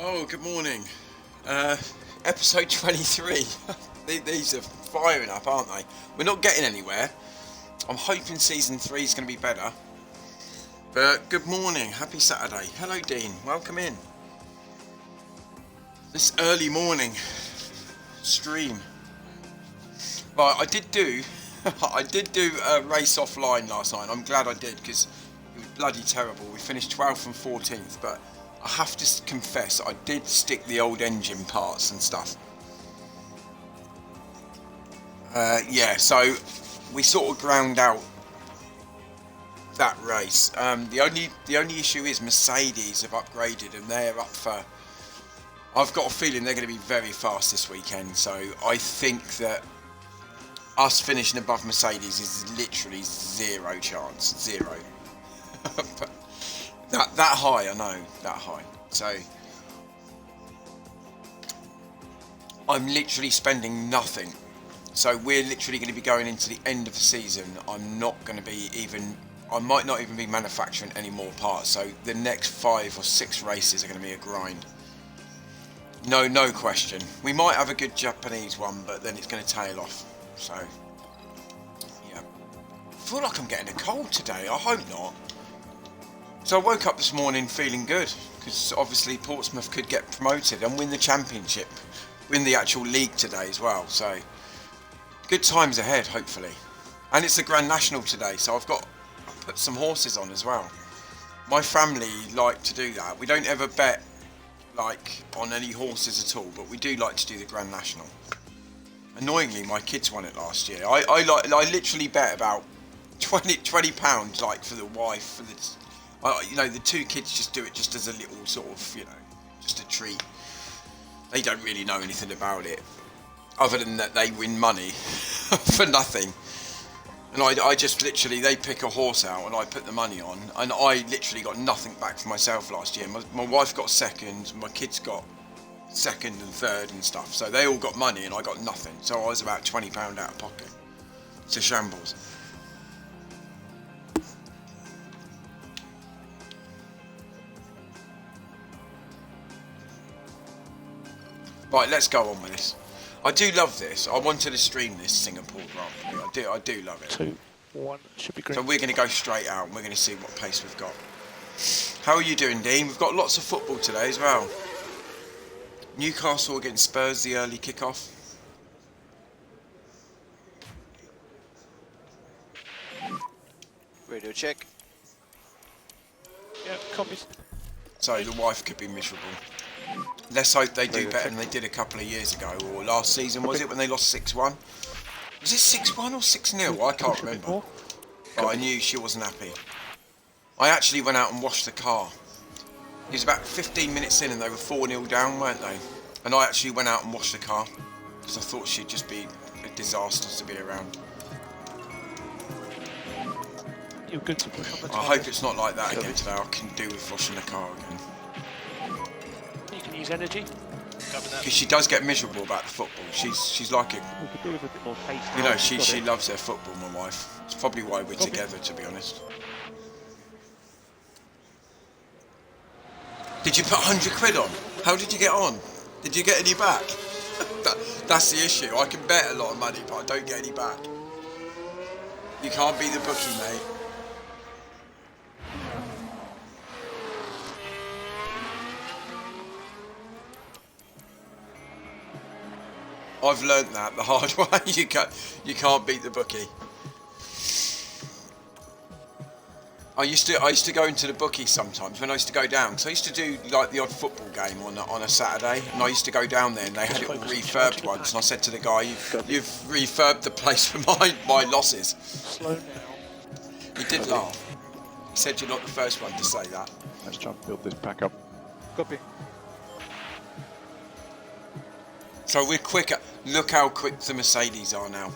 Oh, good morning. Episode 23. These are firing up, aren't they? We're not getting anywhere. I'm hoping season 3 is going to be better. But good morning, happy Saturday. Hello, Dean. Welcome in. This early morning stream. Right, I did do a race offline last night. I'm glad I did because it was bloody terrible. We finished 12th and 14th, but I have to confess I did stick the old engine parts and stuff. Yeah, so we sort of ground out that race. The only issue is Mercedes have upgraded and they're up for. I've got a feeling they're going to be very fast this weekend. So I think that us finishing above Mercedes is literally zero chance, zero. But that high, I know, that high. So I'm literally spending nothing. So we're literally going to be going into the end of the season. I'm not going to be even. I might not even be manufacturing any more parts. So the next 5 or 6 races are going to be a grind. No question. We might have a good Japanese one, but then it's going to tail off. So yeah, I feel like I'm getting a cold today. I hope not. So I woke up this morning feeling good because obviously Portsmouth could get promoted and win the championship, win the actual league today as well. So good times ahead, hopefully. And it's the Grand National today, so I've put some horses on as well. My family like to do that. We don't ever bet like on any horses at all, but we do like to do the Grand National. Annoyingly, my kids won it last year. I literally bet about 20 pounds like for the wife for the. The 2 kids just do it just as a little sort of, just a treat. They don't really know anything about it, other than that they win money for nothing. And I just literally, they pick a horse out and I put the money on, and I literally got nothing back for myself last year. My wife got second, my kids got second and third and stuff. So they all got money and I got nothing. So I was about £20 out of pocket. It's a shambles. Right, let's go on with this. I do love this. I wanted to stream this Singapore Grand Prix. I do love it. 2, 1, should be green. So we're going to go straight out and we're going to see what pace we've got. How are you doing, Dean? We've got lots of football today as well. Newcastle against Spurs, the early kickoff. Radio check. Yeah, copies. So the wife could be miserable. Let's hope they do better than they did a couple of years ago, or last season, was it, when they lost 6-1? Was it 6-1 or 6-0? I can't remember. But I knew she wasn't happy. I actually went out and washed the car. It was about 15 minutes in and they were 4-0 down, weren't they? And I actually went out and washed the car because I thought she'd just be a disaster to be around. You're good to push on the I hope it's not like that again today. I can do with washing the car again. You can use energy. Because she does get miserable about the football. She's like it. We could do with a bit more pace. She loves her football, my wife. It's probably why we're together, to be honest. Did you put 100 quid on? How did you get on? Did you get any back? That's the issue. I can bet a lot of money, but I don't get any back. You can't beat the bookie, mate. I've learnt that the hard way. You can't beat the bookie. I used to go into the bookie sometimes when I used to go down. So I used to do like the odd football game on a Saturday, and I used to go down there and they had it all refurbed once. And I said to the guy, "You've refurbed the place for my losses." Slow down. He did laugh. He said, "You're not the first one to say that." Let's try and build this back up. Copy. So we're quicker. Look how quick the Mercedes are now.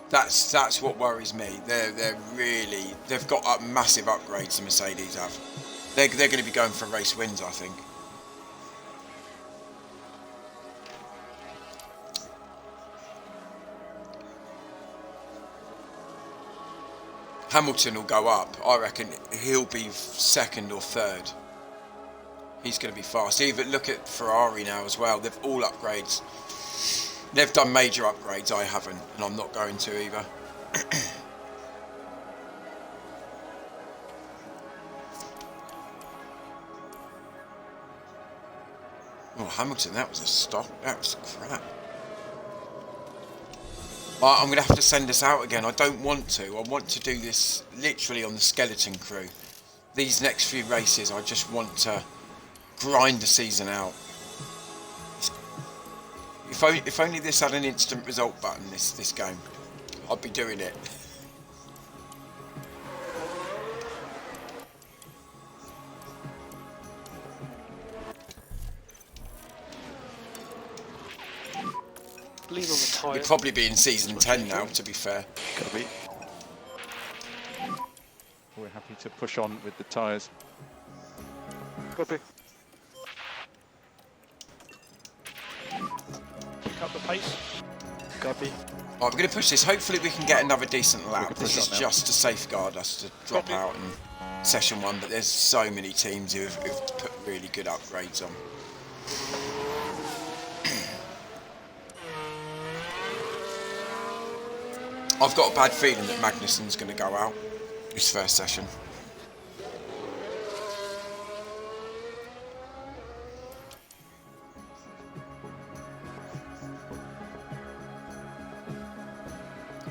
That's what worries me. They've got massive upgrades. The Mercedes have. They're going to be going for race wins, I think. Hamilton will go up. I reckon he'll be second or third. He's going to be fast. Even look at Ferrari now as well. They've all upgrades. They've done major upgrades. I haven't, and I'm not going to either. Oh, Hamilton, that was a stop. That was crap. I'm going to have to send this out again. I don't want to. I want to do this literally on the skeleton crew. These next few races, I just want to grind the season out. If only this had an instant result button, this game, I'd be doing it. Lean on the tyre. We'd probably be in season 10 now, to be fair. Gotta be. We're happy to push on with the tyres. Copy. Pick up the pace. Copy. Right, we're going to push this. Hopefully we can get another decent lap. This is now. just to safeguard us to drop out in session 1, but there's so many teams who've put really good upgrades on. I've got a bad feeling that Magnussen's going to go out this first session.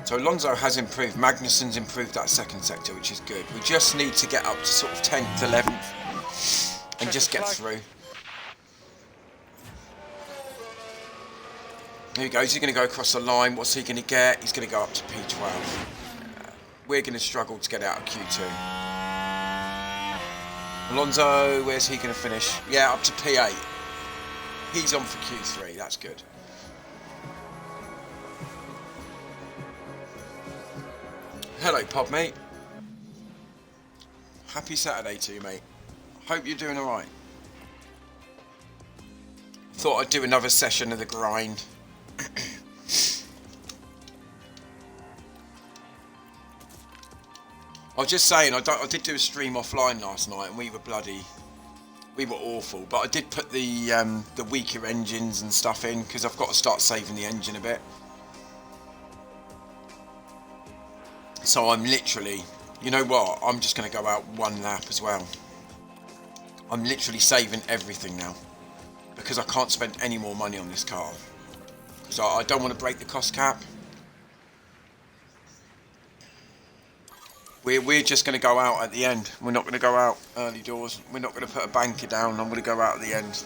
So Alonso has improved. Magnussen's improved that second sector, which is good. We just need to get up to sort of 10th, 11th and just get through. Here he goes. He's going to go across the line. What's he going to get? He's going to go up to P12. We're going to struggle to get out of Q2. Alonso, where's he going to finish? Yeah, up to P8. He's on for Q3. That's good. Hello, Pod mate. Happy Saturday to you, mate. Hope you're doing alright. Thought I'd do another session of the grind. I was just saying, I did do a stream offline last night, and we were awful. But I did put the weaker engines and stuff in because I've got to start saving the engine a bit. So I'm literally, you know what? I'm just going to go out one lap as well. I'm literally saving everything now because I can't spend any more money on this car. So I don't want to break the cost cap. We're just going to go out at the end. We're not going to go out early doors. We're not going to put a banker down. I'm going to go out at the end.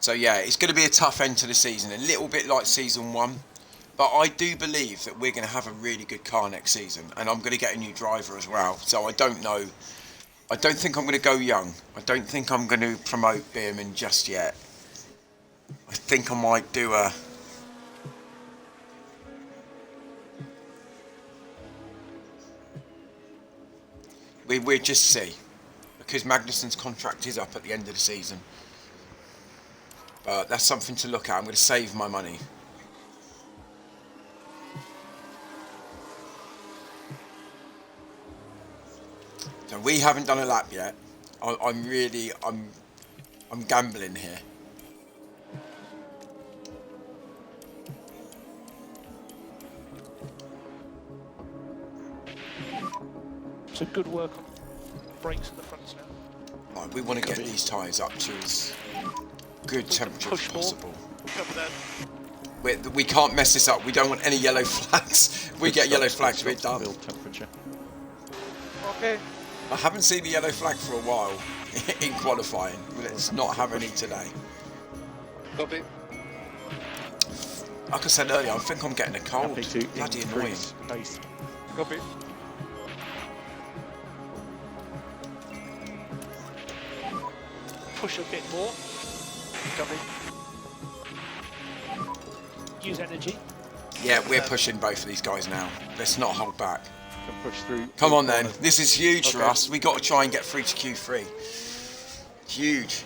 So yeah, it's going to be a tough end to the season, a little bit like season 1, but I do believe that we're going to have a really good car next season, and I'm going to get a new driver as well. So I don't know, I don't think I'm going to go young. I don't think I'm going to promote Beerman just yet. I think I might do a... We'll just see, because Magnussen's contract is up at the end of the season. But that's something to look at. I'm going to save my money. So we haven't done a lap yet. I'm gambling here. So good work on brakes at the fronts now. Right, we want to get these tyres up to as good temperature as possible. We can't mess this up. We don't want any yellow flags. We get yellow flags, we're done. Temperature. Okay. I haven't seen the yellow flag for a while in qualifying. Let's not have any today. Copy. Like I said earlier, I think I'm getting a cold. Bloody annoying. Pace. Copy. Push a bit more. Copy. Use energy. Yeah, we're pushing both of these guys now. Let's not hold back. Can push through. Come on then. This is huge for us. We got to try and get through to Q3. Huge.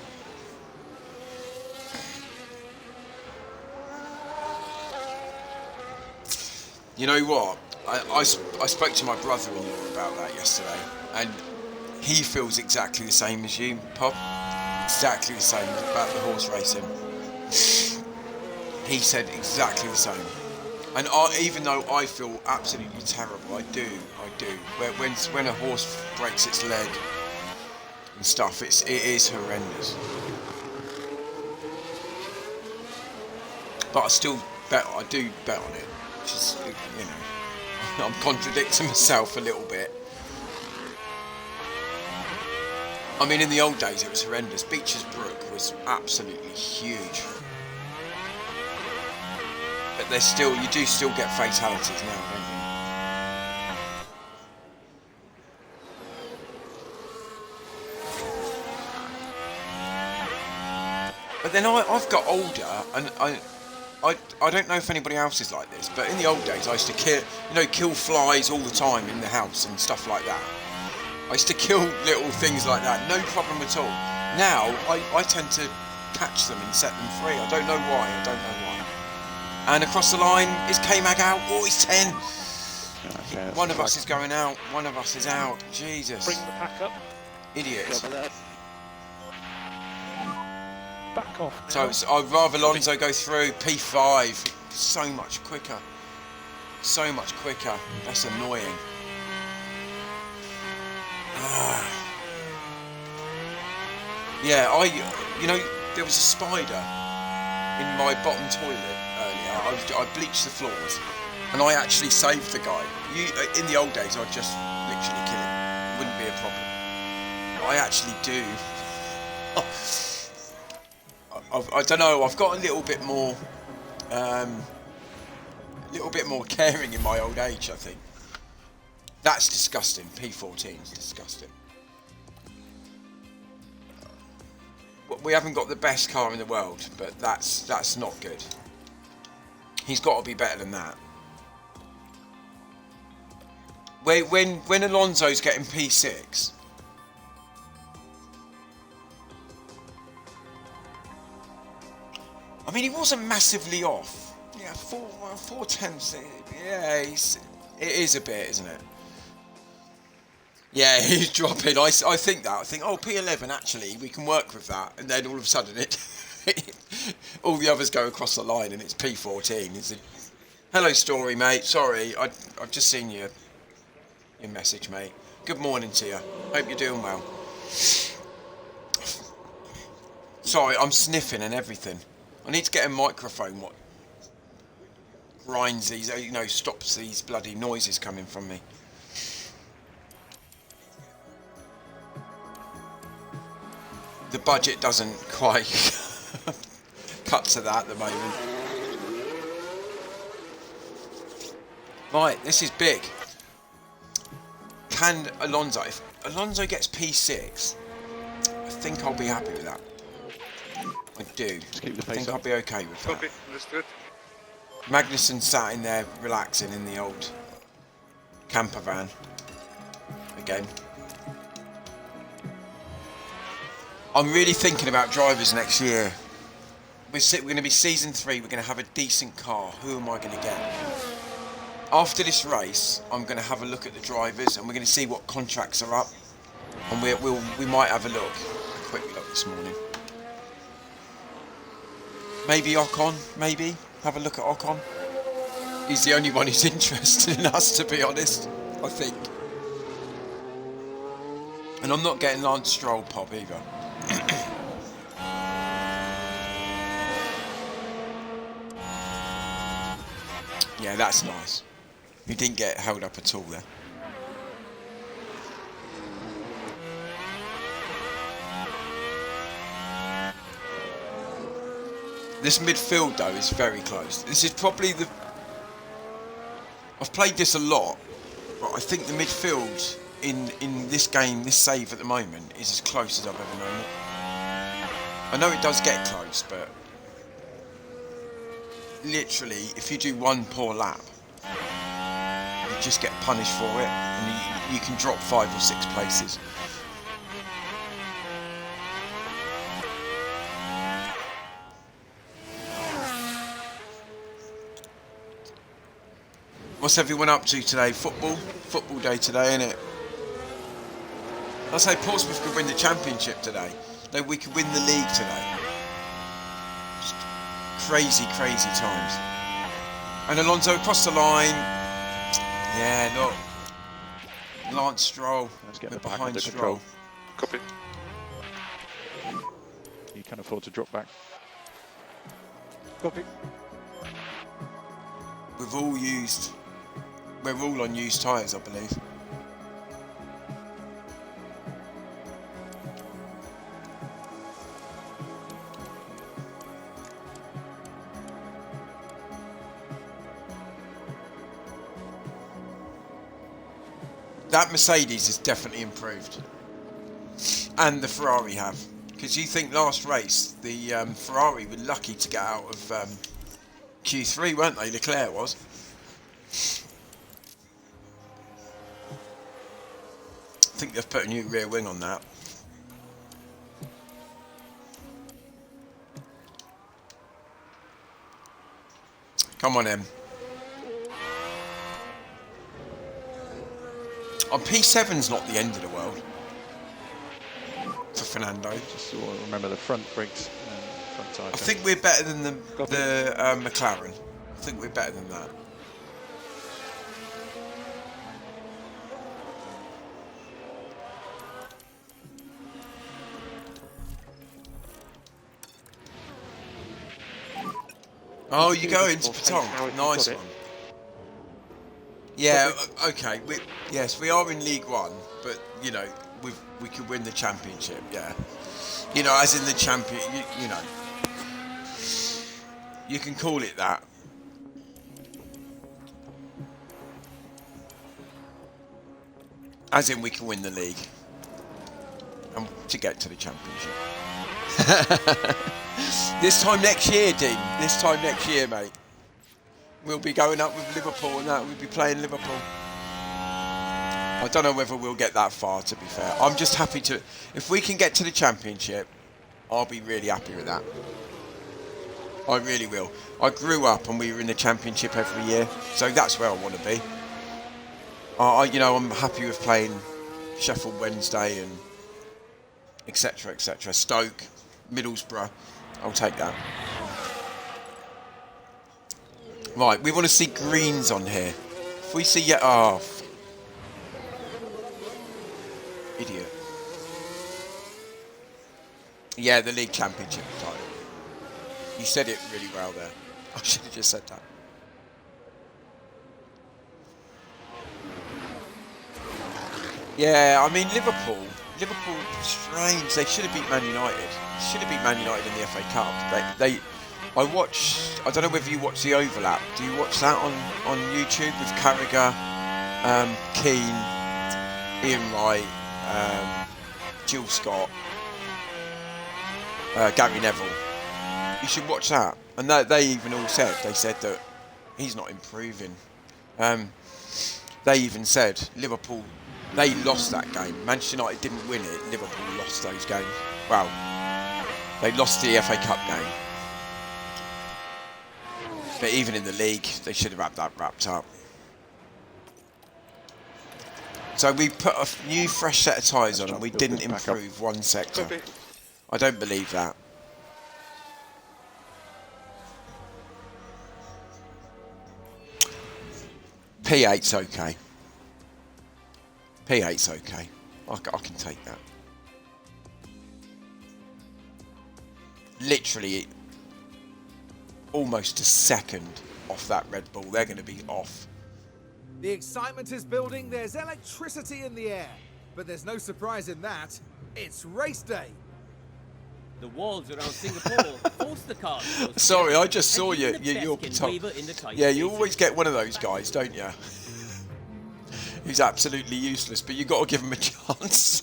You know what? I spoke to my brother-in-law about that yesterday, and he feels exactly the same as you, Pop. Exactly the same about the horse racing. He said exactly the same. And even though I feel absolutely terrible, I do. When a horse breaks its leg and stuff, it is horrendous. But I still bet. I do bet on it. Which is, you know, I'm contradicting myself a little bit. I mean, in the old days, it was horrendous. Beecher's Brook was absolutely huge. But you do still get fatalities now, don't you? But then I've got older, and I don't know if anybody else is like this, but in the old days I used to kill flies all the time in the house and stuff like that. I used to kill little things like that, no problem at all. Now I tend to catch them and set them free. I don't know why. And across the line, is K-Mag out? Oh, he's 10. Okay, one of us is going out. One of us is out. Jesus. Bring the pack up. Idiots. Back off. So I'd rather Alonso go through P5. So much quicker. So much quicker. That's annoying. Yeah, there was a spider in my bottom toilet earlier. I bleached the floors, and I actually saved the guy. In the old days, I'd just literally kill him. It wouldn't be a problem. I actually do. I don't know. I've got a little bit more caring in my old age, I think. That's disgusting. P14 is disgusting. We haven't got the best car in the world, but that's not good. He's got to be better than that. When Alonso's getting P6, I mean, he wasn't massively off. Yeah, 4/10. Yeah, it is a bit, isn't it? Yeah, he's dropping. I think that. I think, oh, P11, actually, we can work with that. And then all of a sudden, all the others go across the line, and it's P14. Hello, Story, mate. Sorry, I've just seen your message, mate. Good morning to you. Hope you're doing well. Sorry, I'm sniffing and everything. I need to get a microphone what grinds these, stops these bloody noises coming from me. The budget doesn't quite cut to that at the moment. Right, this is big. Can Alonso, if Alonso gets P6, I think I'll be happy with that. I do. Just keep the I pace think up. I'll be okay with that. Copy, understood. Magnussen sat in there relaxing in the old camper van again. I'm really thinking about drivers next year. We're going to be season 3. We're going to have a decent car. Who am I going to get? After this race, I'm going to have a look at the drivers, and we're going to see what contracts are up, and we might have a look. A quick look this morning. Maybe Ocon. Maybe have a look at Ocon. He's the only one who's interested in us, to be honest. I think. And I'm not getting Lance Stroll, Pop, either. Yeah, that's nice. He didn't get held up at all there. This midfield, though, is very close. This is probably the... I've played this a lot, but I think the midfield in this game, this save at the moment, is as close as I've ever known it. I know it does get close, but literally, if you do one poor lap, you just get punished for it, and you can drop 5 or 6 places. What's everyone up to today? Football day today, innit? I say Portsmouth could win the championship today. No, we could win the league today. Just crazy times. And Alonso across the line. Yeah, look. Lance Stroll. Let's get We're the back behind under Stroll. control. Copy. You can afford to drop back. Copy. We're all on used tyres, I believe. That Mercedes has definitely improved. And the Ferrari have. Because you think last race, the Ferrari were lucky to get out of Q3, weren't they? Leclerc was. I think they've put a new rear wing on that. Come on, Em. On P7's not the end of the world for Fernando. Just remember the front brakes and front tyre. I think we're better than the McLaren. I think we're better than that. Oh, you go into Patong. Nice one. Yeah, okay. Yes, we are in League One, but you know, we could win the championship. Yeah, you know, as in the champion. You know, you can call it that. As in, we can win the league and to get to the championship. This time next year, Dean. This time next year, mate. We'll be going up with Liverpool and that. We'll be playing Liverpool. I don't know whether we'll get that far, to be fair. I'm just happy to... If we can get to the championship, I'll be really happy with that. I really will. I grew up and we were in the championship every year, so that's where I want to be. You know, I'm happy with playing Sheffield Wednesday and etc, etc. Stoke, Middlesbrough. I'll take that. Right, we want to see greens on here. If we see idiot. Yeah, the league championship title. You said it really well there. I should have just said that. Yeah, I mean Liverpool, strange. They should have beat Man United. Should have beat Man United in the FA Cup. I watched. I don't know whether you watch the overlap. Do you watch that on YouTube with Carragher, Keane, Ian Wright, Jill Scott, Gary Neville? You should watch that. And they even all said that he's not improving. They even said Liverpool. They lost that game. Manchester United didn't win it. Liverpool lost those games. Well, they lost the FA Cup game. But even in the league, they should have had that wrapped up. So we put a new fresh set of tyres on and we didn't improve one sector. I don't believe that. P8's okay. P8's okay. I can take that. Literally almost a second off that Red Bull. They're going to be off. The excitement is building. There's electricity in the air. But there's no surprise in that. It's race day. The walls around Singapore force the cars. Sorry, I just saw you. You're yeah, you always get one of those guys, don't you? Who's absolutely useless, but you got to give him a chance.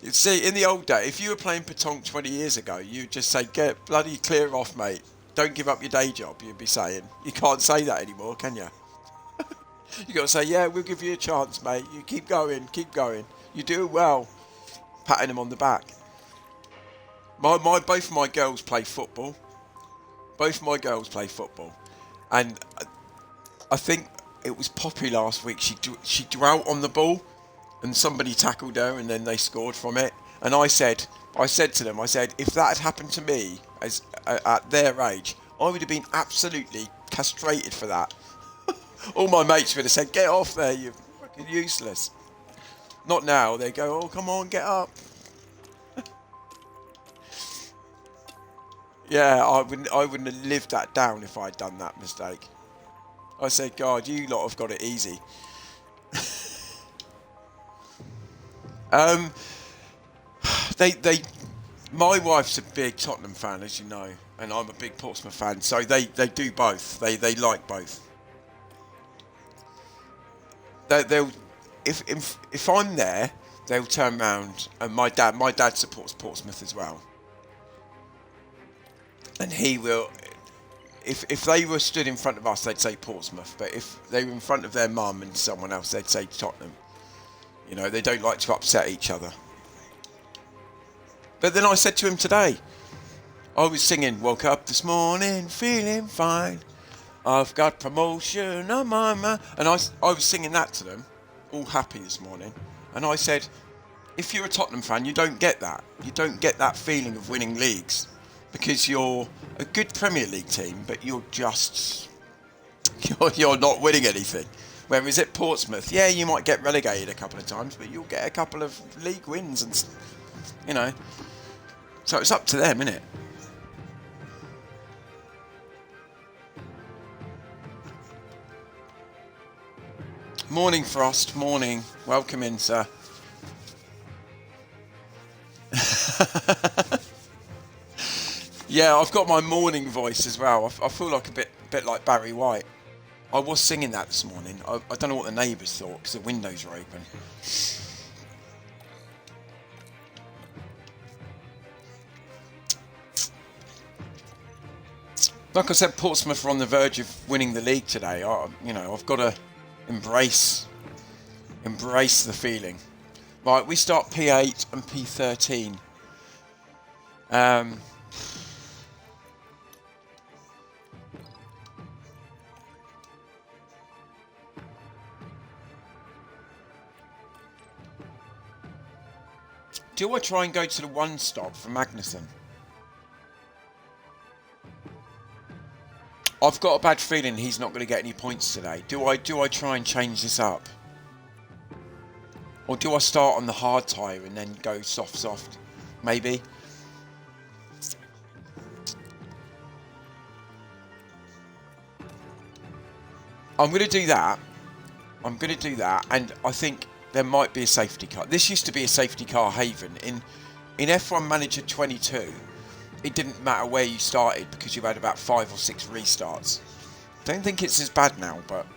You see, in the old day, if you were playing Patong 20 years ago, you'd just say, "Get bloody clear off, mate. Don't give up your day job." You'd be saying. You can't say that anymore, can you? You got to say, "Yeah, we'll give you a chance, mate. You keep going, keep going. You do well." Patting him on the back. Both my girls play football. Both my girls play football, and I think it was Poppy last week. She dwelt on the ball, and somebody tackled her, and then they scored from it. And I said to them, I said, if that had happened to me as at their age, I would have been absolutely castrated for that. All my mates would have said, "Get off there, you're fucking useless." Not now. They go, "Oh, come on, get up." Yeah, I wouldn't have lived that down if I'd done that mistake. I said, "God, you lot have got it easy." My wife's a big Tottenham fan, as you know, and I'm a big Portsmouth fan, so they do both. They like both. They'll if I'm there, they'll turn round, and my dad supports Portsmouth as well, and he will. If they were stood in front of us, they'd say Portsmouth, but if they were in front of their mum and someone else, they'd say Tottenham. You know, they don't like to upset each other. But then I said to him today, I was singing, "Woke up this morning feeling fine. I've got promotion on my mind." And I was singing that to them, all happy this morning. And I said, if you're a Tottenham fan, you don't get that. You don't get that feeling of winning leagues. Because you're a good Premier League team, but you're not winning anything. Whereas at Portsmouth, yeah, you might get relegated a couple of times, but you'll get a couple of league wins, and you know. So it's up to them, isn't it? Morning, Frost. Morning. Welcome in, sir. Yeah, I've got my morning voice as well. I feel like a bit like Barry White. I was singing that this morning. I don't know what the neighbours thought because the windows were open. Like I said, Portsmouth are on the verge of winning the league today. I've got to embrace the feeling. Right, we start P8 and P13. Do I try and go to the one stop for Magnussen? I've got a bad feeling he's not going to get any points today. Do I try and change this up? Or do I start on the hard tyre and then go soft? Maybe. I'm going to do that. And I think there might be a safety car. This used to be a safety car haven. In F1 Manager 22, it didn't matter where you started because you had about 5 or 6 restarts. Don't think it's as bad now, but...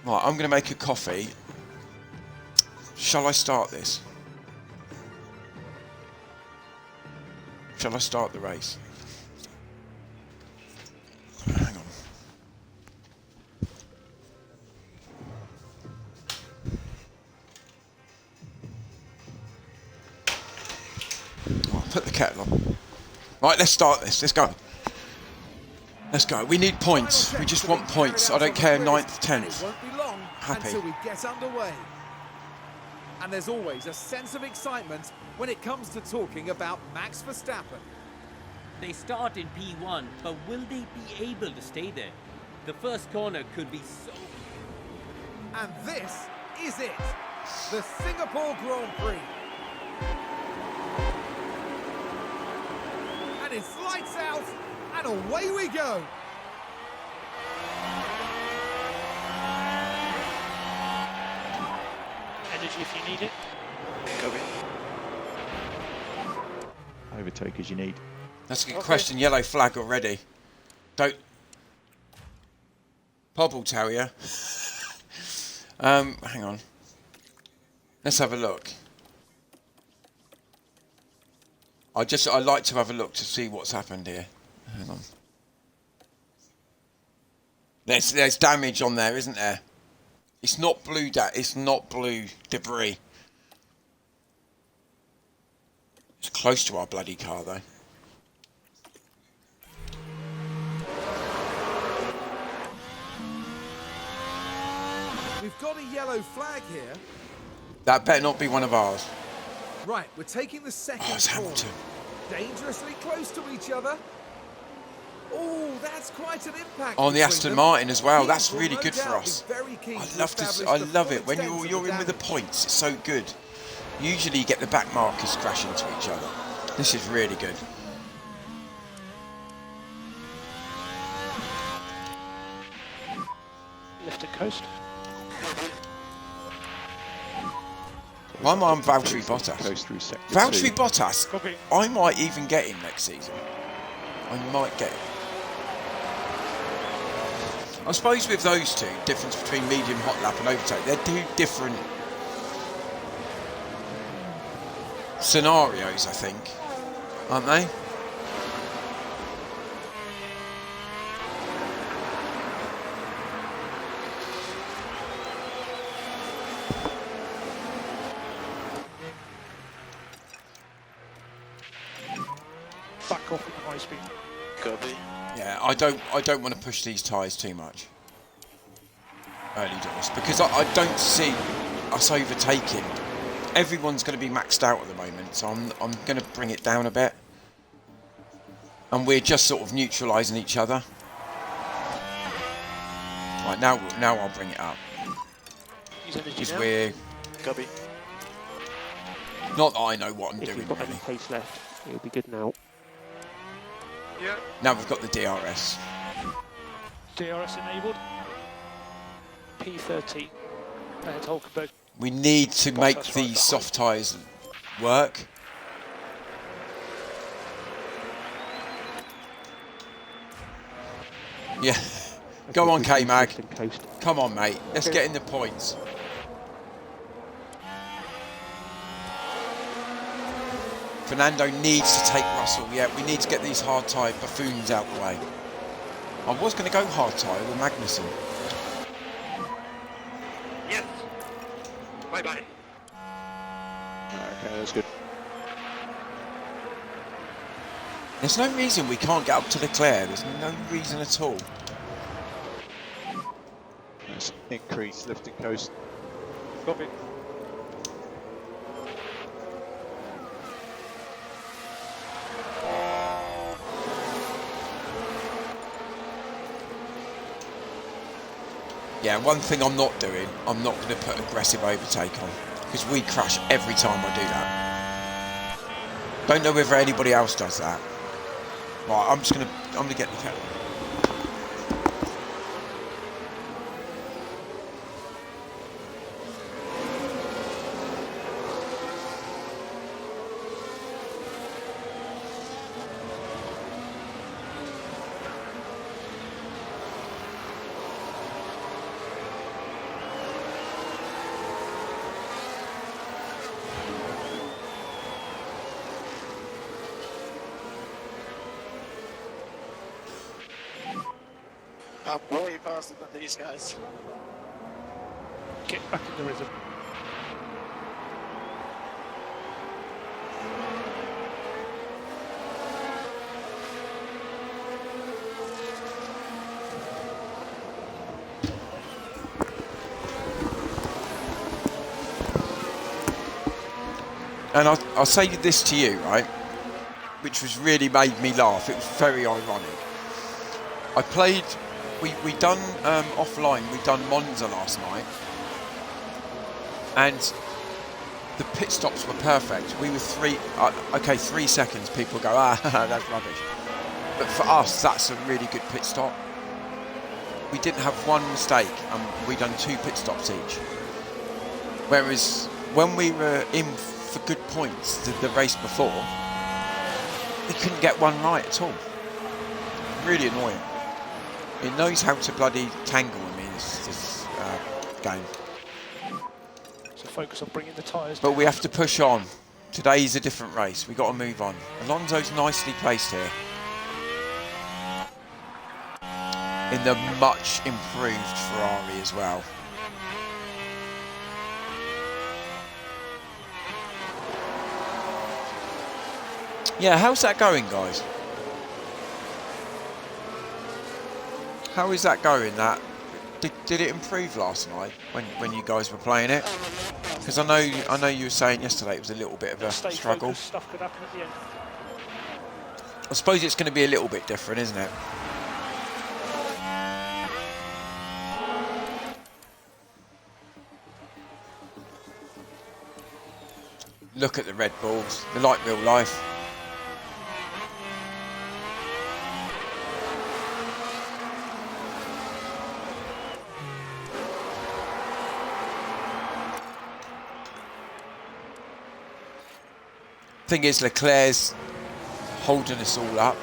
Right, I'm going to make a coffee. Shall I start this? Shall I start the race? Hang on. Put the kettle on. Right, let's start this. Let's go. Let's go. We need points. We just want points. I don't care 9th, 10th. Happy. Until we get underway. And there's always a sense of excitement when it comes to talking about Max Verstappen. They start in P1, but will they be able to stay there? The first corner could be so... And this is it. The Singapore Grand Prix. And it's lights out, and away we go. Energy if you need it. Overtake as you need. That's a good question. Yellow flag already. Don't... Bob will tell you. Hang on. Let's have a look. I like to have a look to see what's happened here. Hang on. There's damage on there, isn't there? It's not blue. It's not blue debris. It's close to our bloody car, though. a yellow flag here. That better not be one of ours. Right, we're taking the second Oh, it's corner. Hamilton. Dangerously close to each other. Oh, that's quite an impact. On the between Aston them. Martin as well. Teams That's will really no good for doubt us. be very keen I to love to. establish I the love full it when extent of you're the in with the damage. points. It's so good. Usually you get the back markers crash into each other. This is really good. Lift and coast. Why am I on Valtteri Bottas? Coast through sector Valtteri 2. Bottas, Copy. I might even get him next season. I might get him. I suppose with those two, difference between medium, hot lap and overtake, they're two different scenarios, I think, aren't they? Back off at the high speed. Copy. Yeah, I don't want to push these tyres too much early doors because I don't see us overtaking. Everyone's going to be maxed out at the moment, so I'm going to bring it down a bit, and we're just sort of neutralising each other. Right, now I'll bring it up Use energy because now. we're Copy. not that I know what I'm If doing you've got any really. pace left, it'll be good now. Yeah. Now we've got the DRS. DRS enabled. P13. Ahead Hulkenberg. We need to make Bottas right these behind. soft tyres work. Yeah. Go on, K-Mag. Lift and coast. Come on, mate. Let's get in the points. Fernando needs to take Russell. Yeah, we need to get these hard tyre buffoons out the way. I was going to go hard tyre with Magnussen. Yes. Bye bye. Okay, that's good. There's no reason we can't get up to Leclerc. There's no reason at all. Nice increase, lift and coast. Copy. Yeah, one thing I'm not doing, I'm not going to put aggressive overtake on because we crash every time I do that. Don't know whether anybody else does that. Right, I'm going to get the kettle. I'm way faster than these guys. Get back in the rhythm. And I'll say this to you, right, which was really made me laugh. It was very ironic. I played, we done offline, we done Monza last night, and the pit stops were perfect. We were 3 seconds, people go, that's rubbish. But for us, that's a really good pit stop. We didn't have one mistake, and we done 2 pit stops each. Whereas when we were in for good points the race before, we couldn't get one right at all. Really annoying. It knows how to bloody tangle with me, this game. So focus on bringing the tyres But down. we have to push on. Today's a different race. We've got to move on. Alonso's nicely placed here. In the much improved Ferrari as well. Yeah, how's that going, guys? How is that going, that Did it improve last night when you guys were playing it? Because I know you were saying yesterday it was a little bit of a Stay struggle. focused, stuff could happen at the end. I suppose it's going to be a little bit different, isn't it? Look at the Red Bulls. They're like real life. Thing is, Leclerc's holding us all up.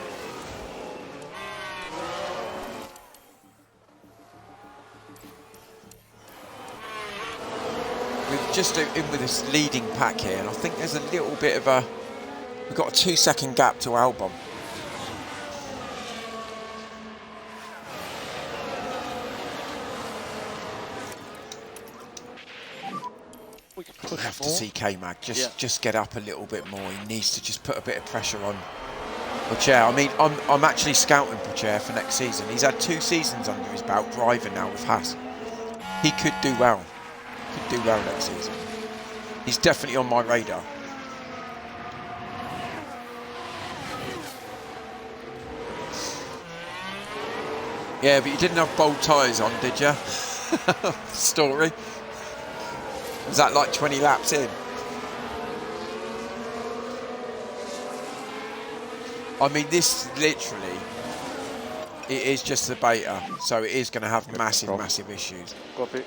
We're just in with this leading pack here, and I think there's a little bit of a... We've got a 2-second gap to Albon. We can We push have to more. see K-Mag just get up a little bit more. He needs to just put a bit of pressure on Pocher. I mean, I'm actually scouting Pocher for next season. He's had 2 seasons under his belt driving now with Haas. He could do well. Could do well next season. He's definitely on my radar. Yeah, but you didn't have bold tyres on, did you? Story. Was that like 20 laps in? I mean, this literally, it is just the beta, so it is going to have massive issues. Copy.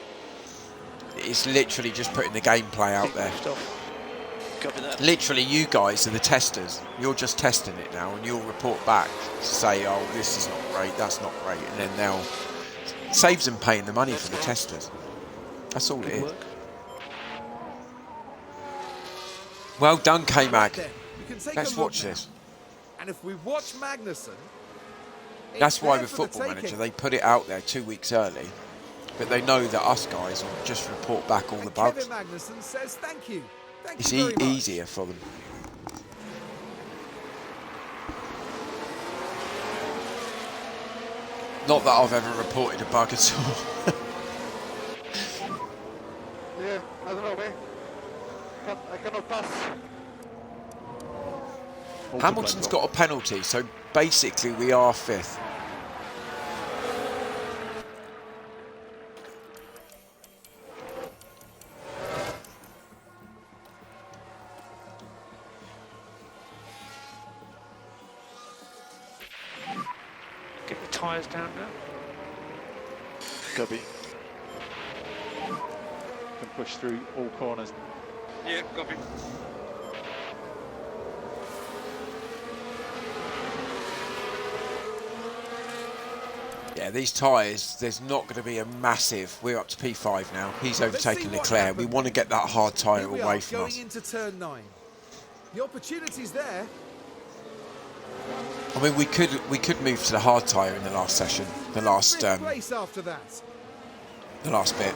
It's literally just putting the gameplay out there. Copy that. Literally, you guys are the testers. You're just testing it now, and you'll report back to say, oh, this is not great, that's not great, and then they'll... Saves them paying the money for the testers. That's all it is. Well done, K-Mag. Then, you can take Let's a look watch now. this. And if we watch Magnussen, That's why there with for the Football Manager, taking. they put it out there 2 weeks early. But they know that us guys will just report back all the And bugs. Kevin Magnussen says thank you. Thank It's you very much. easier for them. Not that I've ever reported a bug at all. Yeah, I don't know, man. I cannot pass. Hamilton's got a penalty, so basically we are 5th. Get the tyres down now. Copy. Can push through all corners. Yeah, copy. Yeah, these tyres, there's not going to be a massive... We're up to P5 now. He's overtaken what Leclerc. We happens. want to get that hard tyre Here we away are from going us. into turn 9. The opportunity's there. I mean, we could move to the hard tyre in the last session. The last Fifth place after that. bit.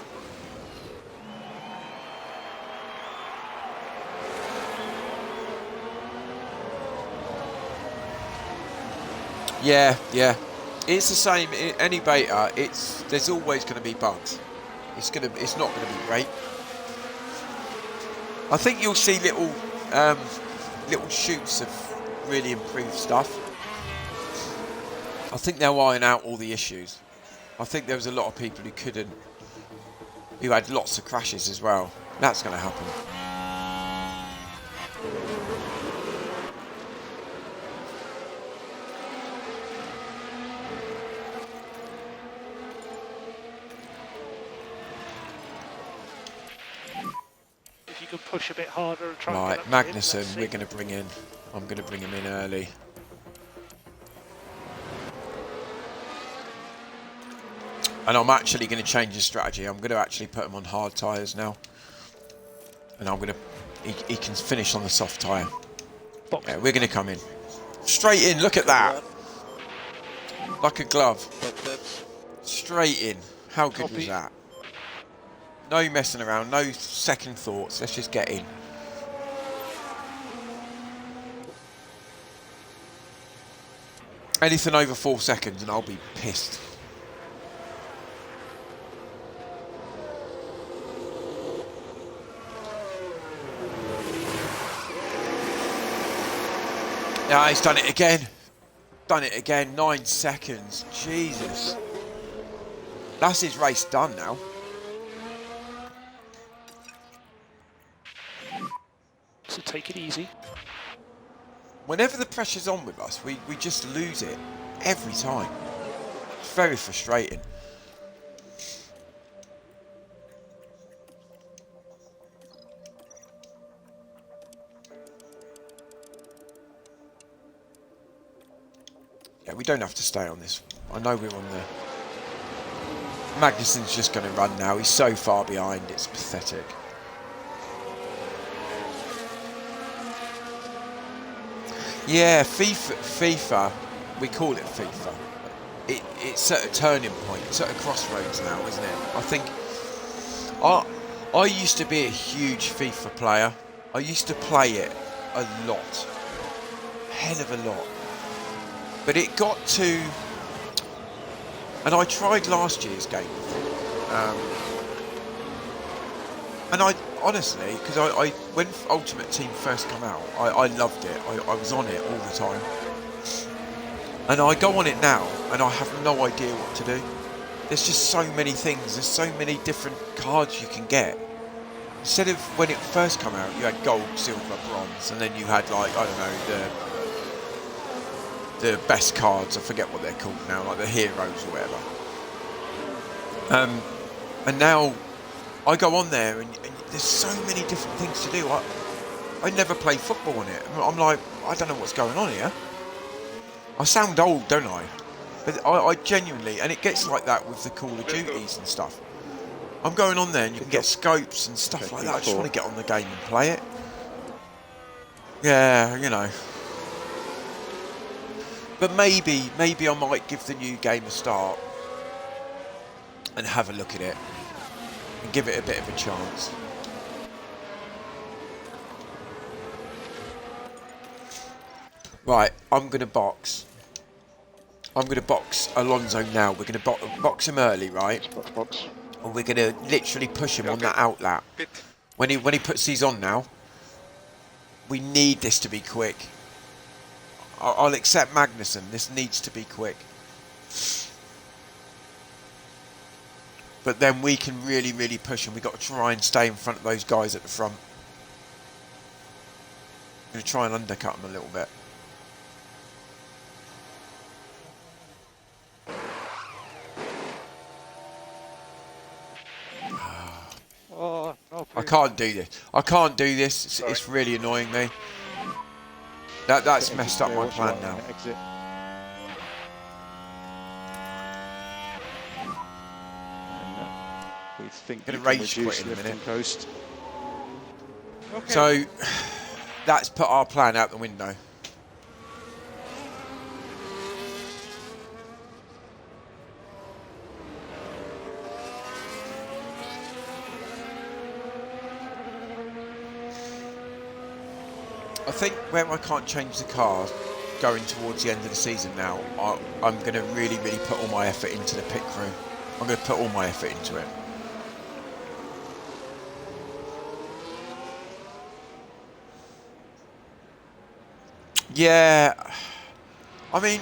Yeah. It's the same. Any beta, there's always going to be bugs. It's not going to be great. I think you'll see little shoots of really improved stuff. I think they'll iron out all the issues. I think there was a lot of people who had lots of crashes as well. That's going to happen. If you could push a bit harder and try Right, and get up to him, Magnussen, let's we're see. going to bring in. I'm going to bring him in early. And I'm actually going to change his strategy. I'm going to actually put him on hard tyres now. And I'm going to... He can finish on the soft tyre. Box. Yeah, we're going to come in. Straight in, look at that. Like a glove. Straight in. How good was Copy. that? No messing around, no second thoughts. Let's just get in. Anything over 4 seconds and I'll be pissed. Yeah, he's done it again. Done it again. 9 seconds. Jesus. That's his race done now. So take it easy. Whenever the pressure's on with us, we just lose it. Every time. It's very frustrating. Yeah, we don't have to stay on this. I know we're on the... Magnussen's just going to run now. He's so far behind, it's pathetic. Yeah, FIFA, we call it FIFA. It's at a turning point. It's at a crossroads now, isn't it? I think... I used to be a huge FIFA player. I used to play it a lot. Hell of a lot. But it got to... And I tried last year's game. And I honestly, because I when Ultimate Team first come out, I loved it. I was on it all the time. And I go on it now, and I have no idea what to do. There's just so many things. There's so many different cards you can get. Instead of when it first came out, you had gold, silver, bronze, and then you had, like, I don't know, the best cards. I forget what they're called now, like the heroes or whatever. And now I go on there, and there's so many different things to do. I never play football on it. I'm like, I don't know what's going on here. I sound old, don't I? But I genuinely, and it gets like that with the Call of Duties and stuff. I'm going on there and you can get scopes and stuff like that. I just want to get on the game and play it. Yeah, you know. But maybe I might give the new game a start and have a look at it and give it a bit of a chance. Right, I'm going to box. I'm going to box Alonso now. We're going to box him early, right? Box. And we're going to literally push him on that outlap. When he puts these on now, we need this to be quick. I'll accept Magnussen. This needs to be quick. But then we can really, really push him. We've got to try and stay in front of those guys at the front. I'm going to try and undercut him a little bit. Oh, no, I can't do this. I can't do this. It's really annoying me. That's messed up my plan now. Exit. We think Gonna we can rage reduce quit in a lift minute. and coast. Okay. So that's put our plan out the window. I think where I can't change the car going towards the end of the season now, I'm going to really, really put all my effort into the pit crew. I'm going to put all my effort into it. Yeah, I mean,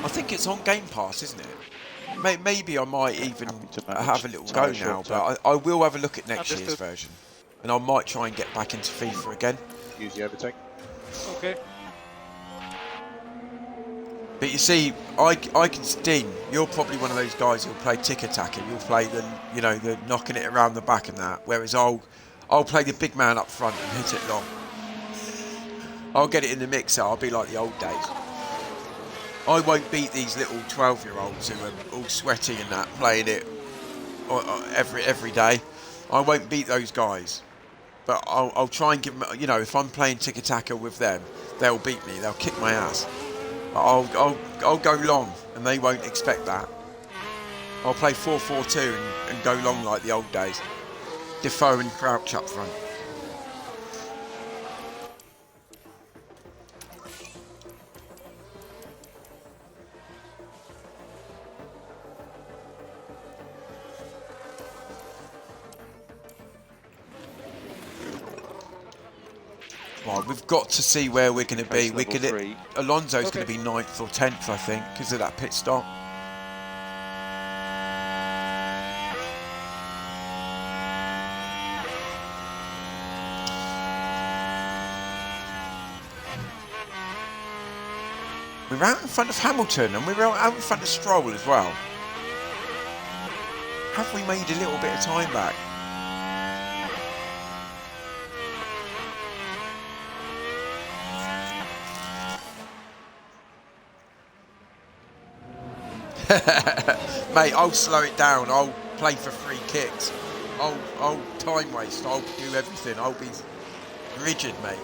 I think it's on Game Pass, isn't it? Maybe I might even have a little go now, but I will have a look at next year's version. And I might try and get back into FIFA again. Use the overtake. Okay. But you see, I can Dean, you're probably one of those guys who'll play tick-a-tacker. You'll play the, you know, the knocking it around the back and that. Whereas I'll play the big man up front and hit it long. I'll get it in the mixer. I'll be like the old days. I won't beat these little 12-year-olds who are all sweaty and that, playing it every day. I won't beat those guys. But I'll try and give them, you know, if I'm playing tick-a-tacker with them, they'll beat me. They'll kick my ass. But I'll go long, and they won't expect that. I'll play 4-4-2 and go long like the old days. Defoe and Crouch up front. Right, we've got to see where we're going to be. Pace We're level going to 3. Alonso's Okay. going to be 9th or 10th, I think, because of that pit stop. We were out in front of Hamilton and we were out in front of Stroll as well. Have we made a little bit of time back? Mate, I'll slow it down. I'll play for free kicks. I'll time waste. I'll do everything. I'll be rigid, mate.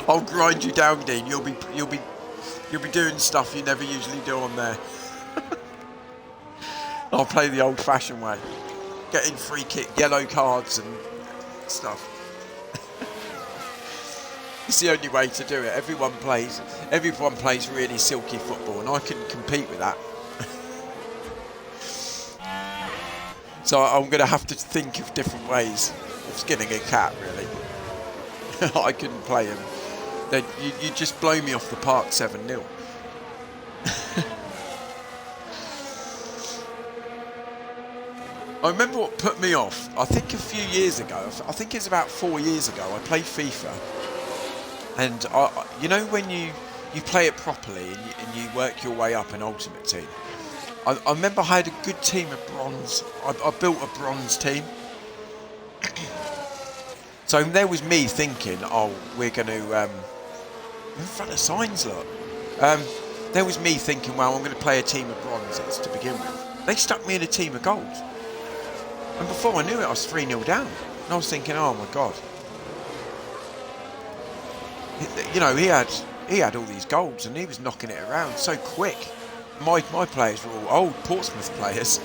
I'll grind you down, Dean. You'll be doing stuff you never usually do on there. I'll play the old-fashioned way, getting free kick, yellow cards and stuff. It's the only way to do it. Everyone plays really silky football, and I can compete with that. So I'm going to have to think of different ways of skinning a cat, really. I couldn't play him. Then you just blow me off the park 7-0. I remember what put me off. I think a few years ago, I think it's about 4 years ago, I played FIFA. And you know when you play it properly and you work your way up an ultimate team. I remember I had a good team of bronze. I built a bronze team. So there was me thinking, oh, we're going to... in front of signs, look. There was me thinking, well, I'm going to play a team of bronzes to begin with. They stuck me in a team of gold. And before I knew it, I was 3-0 down. And I was thinking, oh my God. You know, he had all these golds and he was knocking it around so quick. My players were all old Portsmouth players.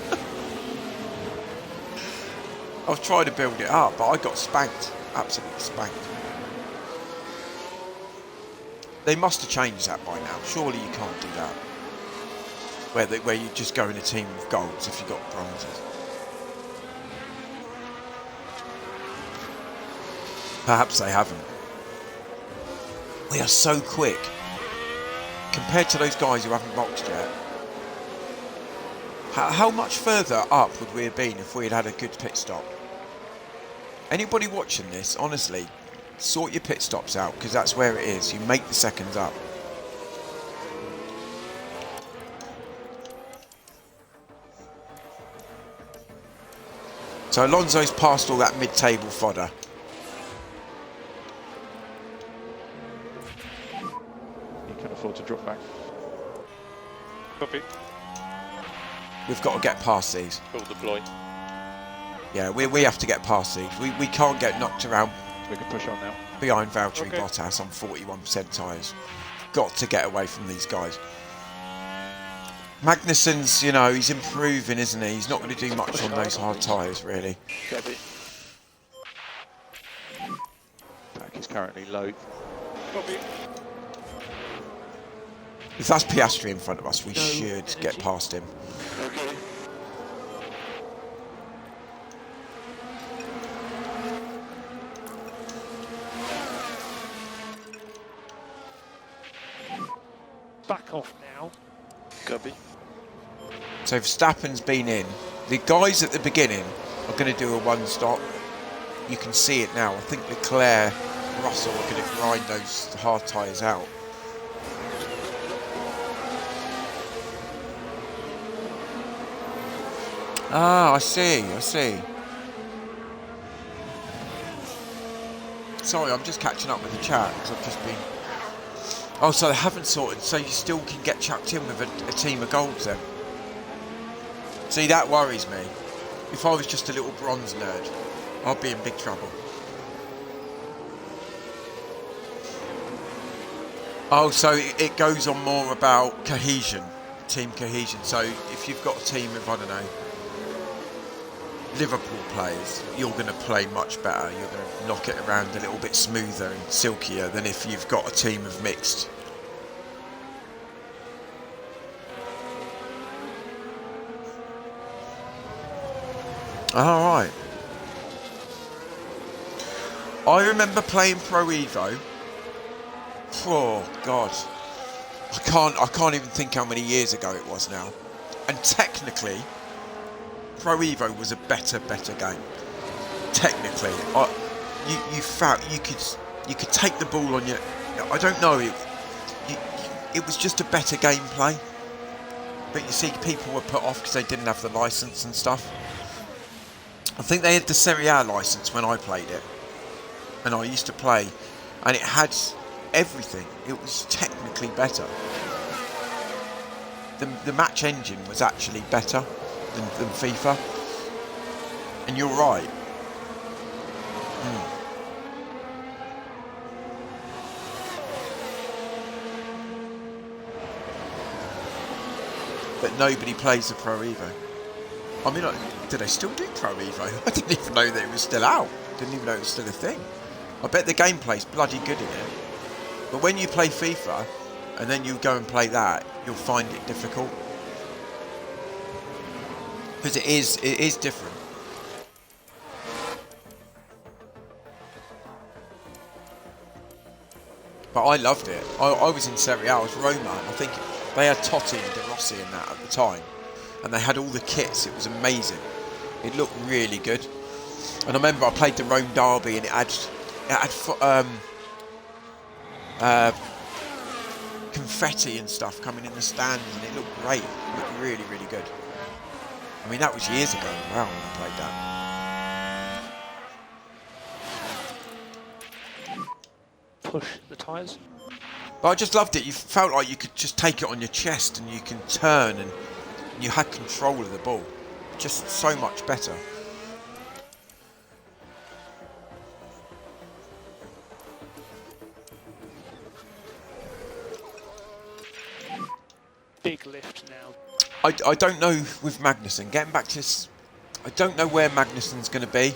I was trying to build it up, but I got spanked. Absolutely spanked. They must have changed that by now. Surely you can't do that. Where you just go in a team of golds if you got bronzes. Perhaps they haven't. We are so quick. Compared to those guys who haven't boxed yet. How much further up would we have been if we had had a good pit stop? Anybody watching this, honestly, sort your pit stops out, because that's where it is. You make the seconds up. So Alonso's passed all that mid-table fodder. You can afford to drop back. Copy. We've got to get past these. Full deploy. Yeah, we have to get past these. We can't get knocked around We can push on now. behind Valtteri Okay. Bottas on 41% tyres. Got to get away from these guys. Magnussen's, you know, he's improving, isn't he? He's not going to do much on those hard tyres, really. Copy. Pack is currently low. Copy. If that's Piastri in front of us, we should get past him. Okay. Back off now. Copy. So Verstappen's been in. The guys at the beginning are going to do a one-stop. You can see it now. I think Leclerc, Russell are going to grind those hard tyres out. Ah, I see. Sorry, I'm just catching up with the chat because I've just been... Oh, so they haven't sorted, so you still can get chucked in with a team of golds then? See, that worries me. If I was just a little bronze nerd, I'd be in big trouble. Oh, so it goes on more about cohesion, team cohesion. So if you've got a team of, I don't know, Liverpool players, you're going to play much better. You're going to knock it around a little bit smoother and silkier than if you've got a team of mixed. All right. I remember playing Pro Evo. Oh God, I can't even think how many years ago it was now. And technically, Pro Evo was a better game. Technically, you felt you could take the ball on your. I don't know, it was just a better gameplay. But you see, people were put off because they didn't have the license and stuff. I think they had the Serie A license when I played it, and I used to play, and it had everything. It was technically better. The match engine was actually better than FIFA. And you're right. But nobody plays the Pro Evo. I mean, do they still do Pro Evo? I didn't even know that it was still out. Didn't even know it was still a thing. I bet the gameplay's bloody good in it. But when you play FIFA, and then you go and play that, you'll find it difficult. Because it is different. But I loved it. I was in Serie A, I was Roma, and I think they had Totti and De Rossi in that at the time. And they had all the kits, it was amazing. It looked really good. And I remember I played the Rome Derby, and it had confetti and stuff coming in the stands, and it looked great. It looked really, really good. I mean, that was years ago. Wow, when I played that. Push the tyres. But I just loved it. You felt like you could just take it on your chest, and you can turn, and you had control of the ball. Just so much better. Big lift now. I don't know with Magnussen. Getting back to this, I don't know where Magnussen's going to be.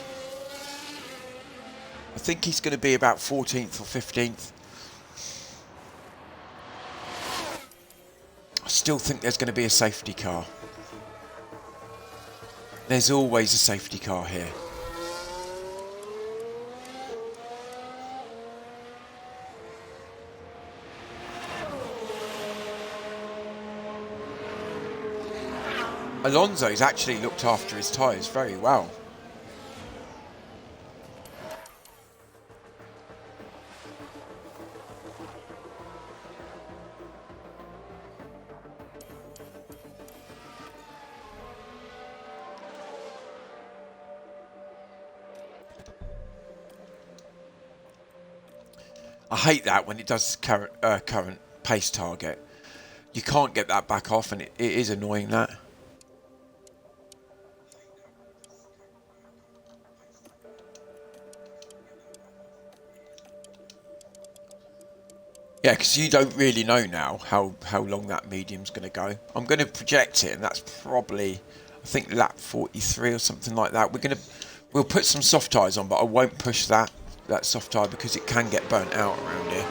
I think he's going to be about 14th or 15th. I still think there's going to be a safety car. There's always a safety car here. Alonso's actually looked after his tyres very well. I hate that when it does current pace target. You can't get that back off, and it is annoying that. Yeah, because you don't really know now how long that medium's going to go. I'm going to project it, and that's probably, I think, lap 43 or something like that. We'll put some soft tyres on, but I won't push that soft tyre because it can get burnt out around here.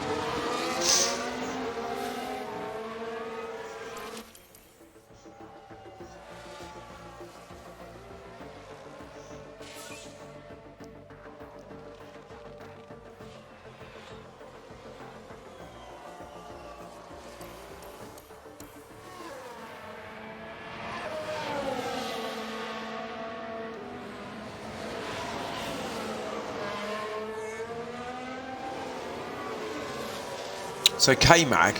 So K-Mag,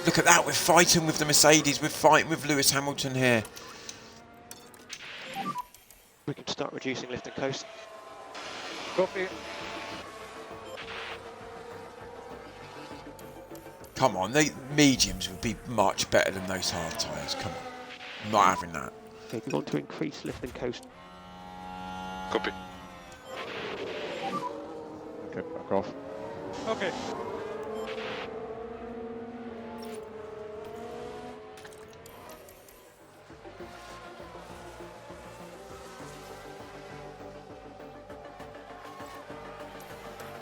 look at that, we're fighting with the Mercedes, we're fighting with Lewis Hamilton here. We can start reducing lift and coast. Copy. Come on, the mediums would be much better than those hard tyres, come on. I'm not having that. Okay, we want to increase lift and coast. Copy. Okay, back off. Okay.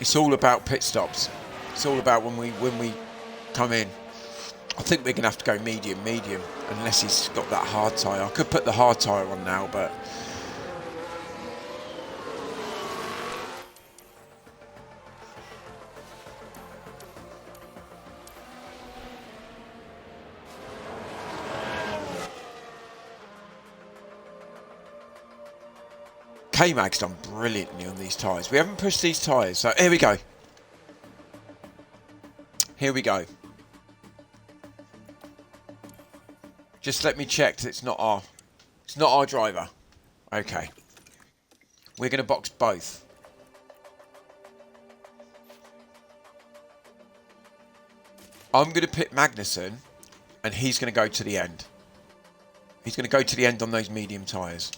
It's all about pit stops. It's all about when we come in. I think we're going to have to go medium, unless he's got that hard tyre. I could put the hard tyre on now, but K-Mag's done brilliantly on these tyres. We haven't pushed these tyres, so here we go. Here we go. Just let me check that it's not our driver. Okay. We're going to box both. I'm going to pit Magnussen, and he's going to go to the end. He's going to go to the end on those medium tyres.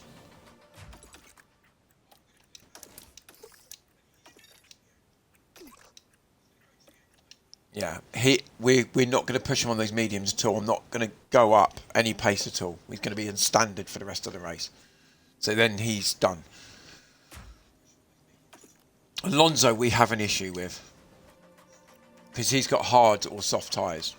Yeah, we're not going to push him on those mediums at all. I'm not going to go up any pace at all. He's going to be in standard for the rest of the race. So then he's done. Alonso we have an issue with. Because he's got hard or soft tyres.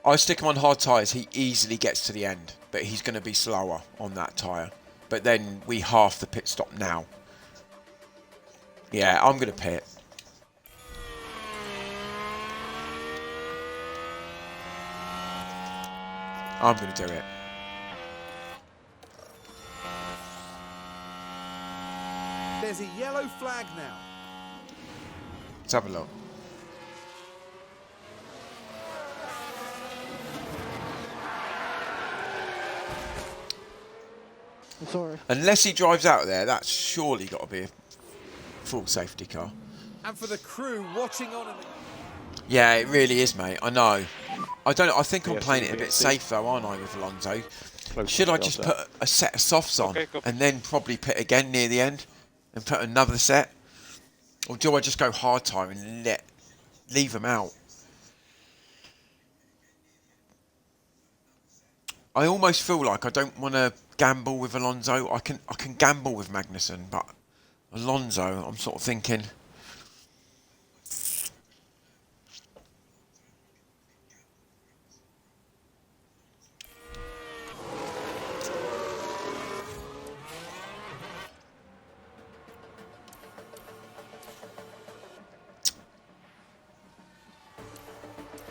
I stick him on hard tyres, he easily gets to the end. But he's going to be slower on that tyre. But then we half the pit stop now. Yeah, I'm going to pit. I'm going to do it. There's a yellow flag now. Let's have a look. Sorry. Unless he drives out there, that's surely got to be a full safety car. And for the crew watching on in the... Yeah, it really is, mate. I know. I think I'm Yeah, playing it a bit BSC. safe though, aren't I, with Alonso? Close Should I to just after. put a set of softs on Okay, go. and then probably pit again near the end and put another set? Or do I just go hard tyre and leave them out? I almost feel like I don't want to gamble with Alonso. I can gamble with Magnussen, but Alonso, I'm sort of thinking...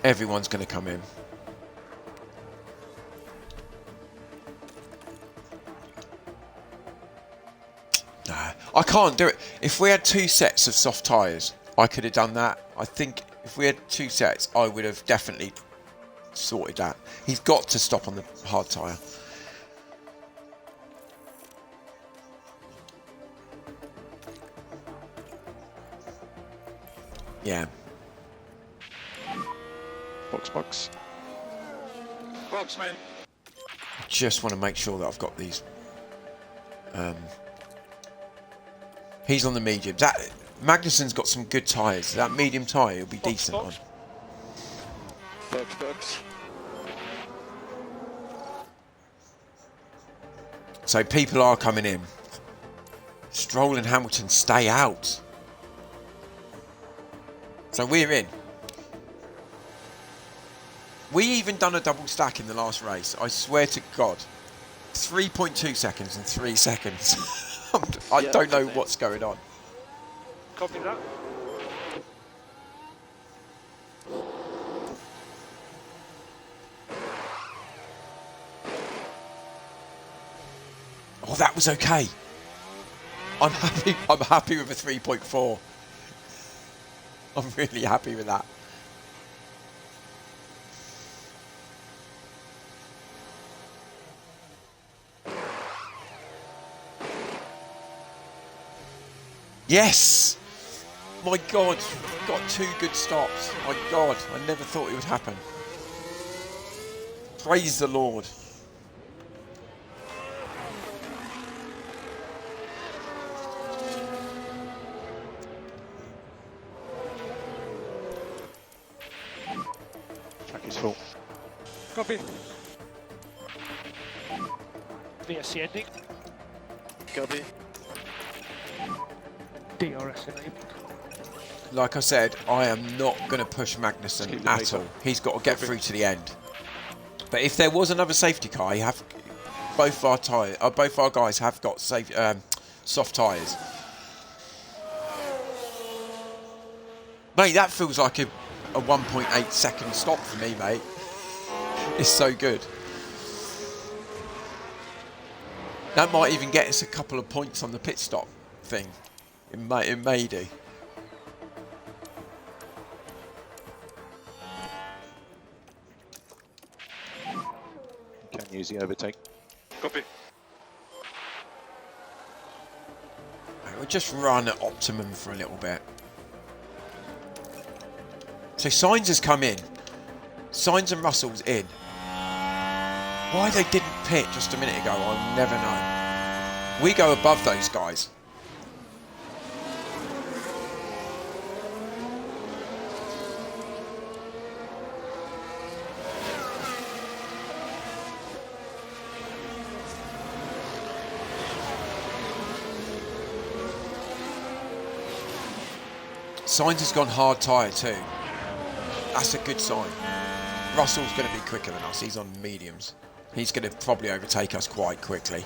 Everyone's going to come in. Nah, I can't do it. If we had 2 sets of soft tyres, I could have done that. I think if we had 2 sets, I would have definitely sorted that. He's got to stop on the hard tyre. Yeah. Box. Boxman. Just want to make sure that I've got these. He's on the medium. Magnussen's got some good tyres. That medium tyre will be decent on. Box. So people are coming in. Stroll and Hamilton stay out. So we're in. We even done a double stack in the last race. I swear to God. 3.2 seconds and 3 seconds. I don't know what's going on. Copy that. Oh, that was okay. I'm happy with a 3.4. I'm really happy with that. Yes! My God, got 2 good stops. My God, I never thought it would happen. Praise the Lord. Track is full. Copy. VSC ending. Copy. DRS enabled. Like I said, I am not going to push Magnussen Keep the at pace all. up. He's got to get through to the end. But if there was another safety car, both our guys have got soft tyres. Mate, that feels like a 1.8 second stop for me, mate. It's so good. That might even get us a couple of points on the pit stop thing. It may do. Can use the overtake. Copy. We'll just run at optimum for a little bit. So Sainz has come in. Sainz and Russell's in. Why they didn't pit just a minute ago, I'll never know. We go above those guys. Sainz has gone hard tyre too. That's a good sign. Russell's going to be quicker than us. He's on mediums. He's going to probably overtake us quite quickly.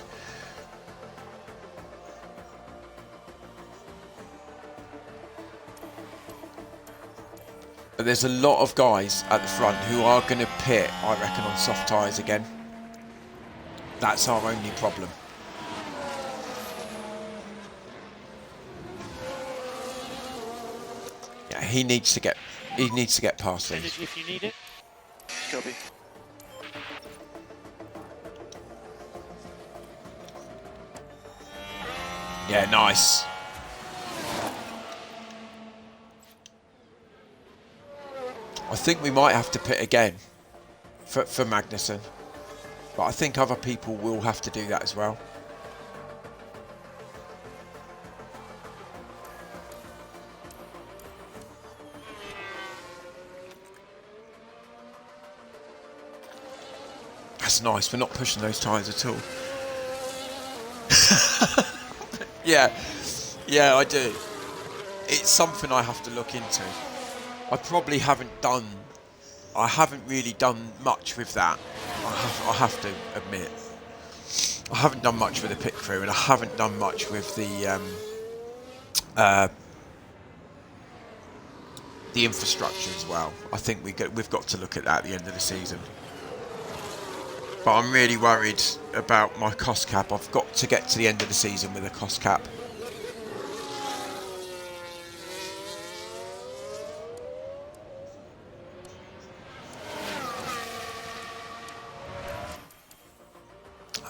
But there's a lot of guys at the front who are going to pit, I reckon, on soft tyres again. That's our only problem. Yeah, he needs to get past these. Energy if you need it. Copy. Yeah, nice. I think we might have to pit again for Magnussen, but I think other people will have to do that as well. That's nice. We're not pushing those tyres at all. Yeah, I do. It's something I have to look into. I probably haven't really done much with that. I have to admit. I haven't done much with the pit crew, and I haven't done much with the infrastructure as well. I think we've got to look at that at the end of the season. But I'm really worried about my cost cap. I've got to get to the end of the season with a cost cap.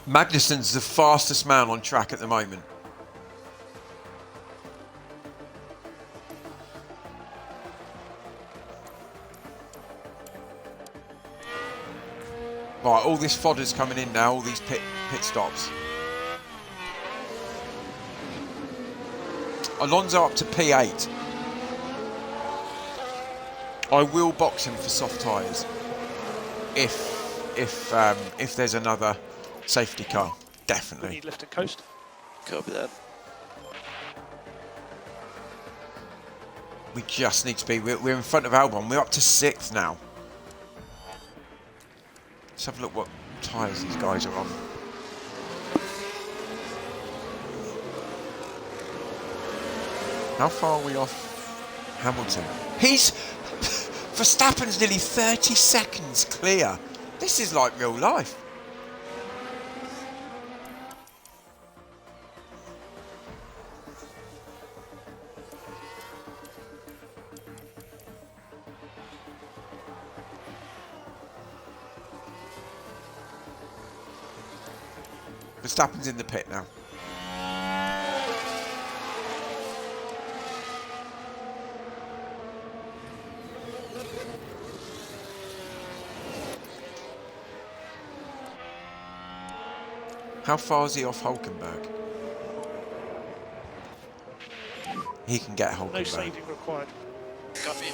Magnussen's the fastest man on track at the moment. Right, all this fodder's coming in now, all these pit stops. Alonso up to P8. I will box him for soft tyres if there's another safety car, definitely. Need lift and coast. Copy that. We just need to be. We're in front of Albon. We're up to 6th now. Let's have a look what tyres these guys are on. How far are we off Hamilton? Verstappen's nearly 30 seconds clear. This is like real life. Verstappen's in the pit now. How far is he off Hulkenberg? He can get Hulkenberg. No saving required. Copy.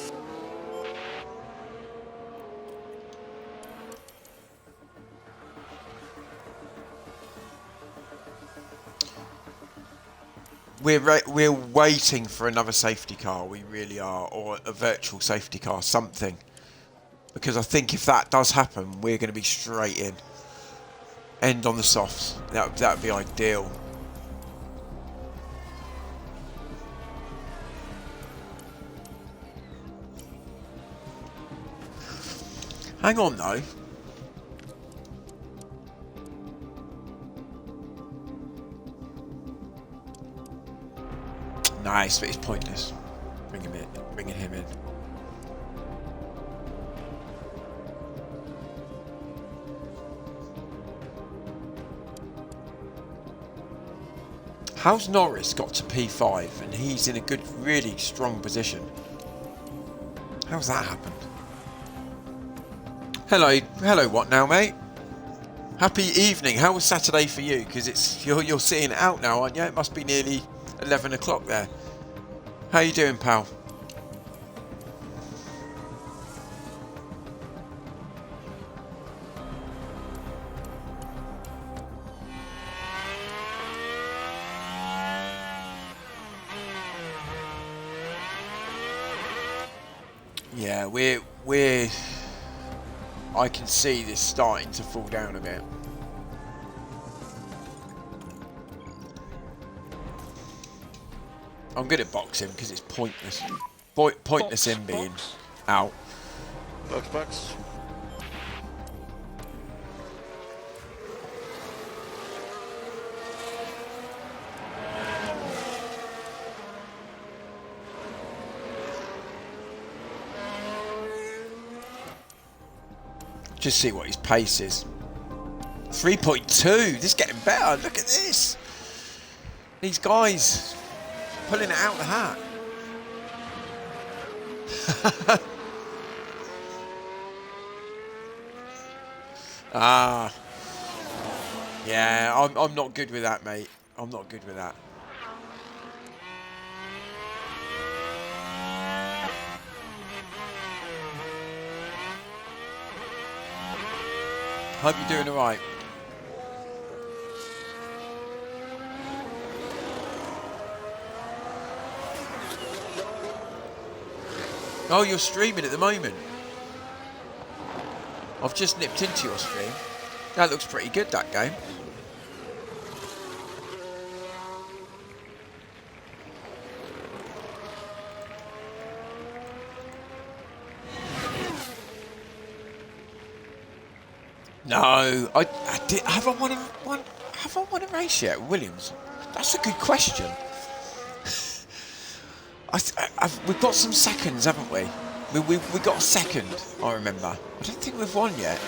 We're waiting for another safety car, we really are, or a virtual safety car, something. Because I think if that does happen, we're going to be straight in. End on the softs. That would be ideal. Hang on though. Nice, but it's pointless. Bringing him in. How's Norris got to P5 and he's in a good, really strong position? How's that happened? Hello, what now, mate? Happy evening. How was Saturday for you? Because you're seeing it out now, aren't you? It must be nearly 11 o'clock there. How you doing, pal? Yeah, we're I can see this starting to fall down a bit. I'm good at boxing because it's pointless. Pointless him being out. Box. Just see what his pace is. 3.2. This is getting better. Look at this. These guys pulling it out the hat. Ah. Yeah, I'm not good with that, mate. I'm not good with that. Hope you're doing alright. Oh, you're streaming at the moment. I've just nipped into your stream. That looks pretty good, that game. No, I did. Have I won a race yet, Williams? That's a good question. We've got some seconds, haven't we? We got a second, I remember. I don't think we've won yet.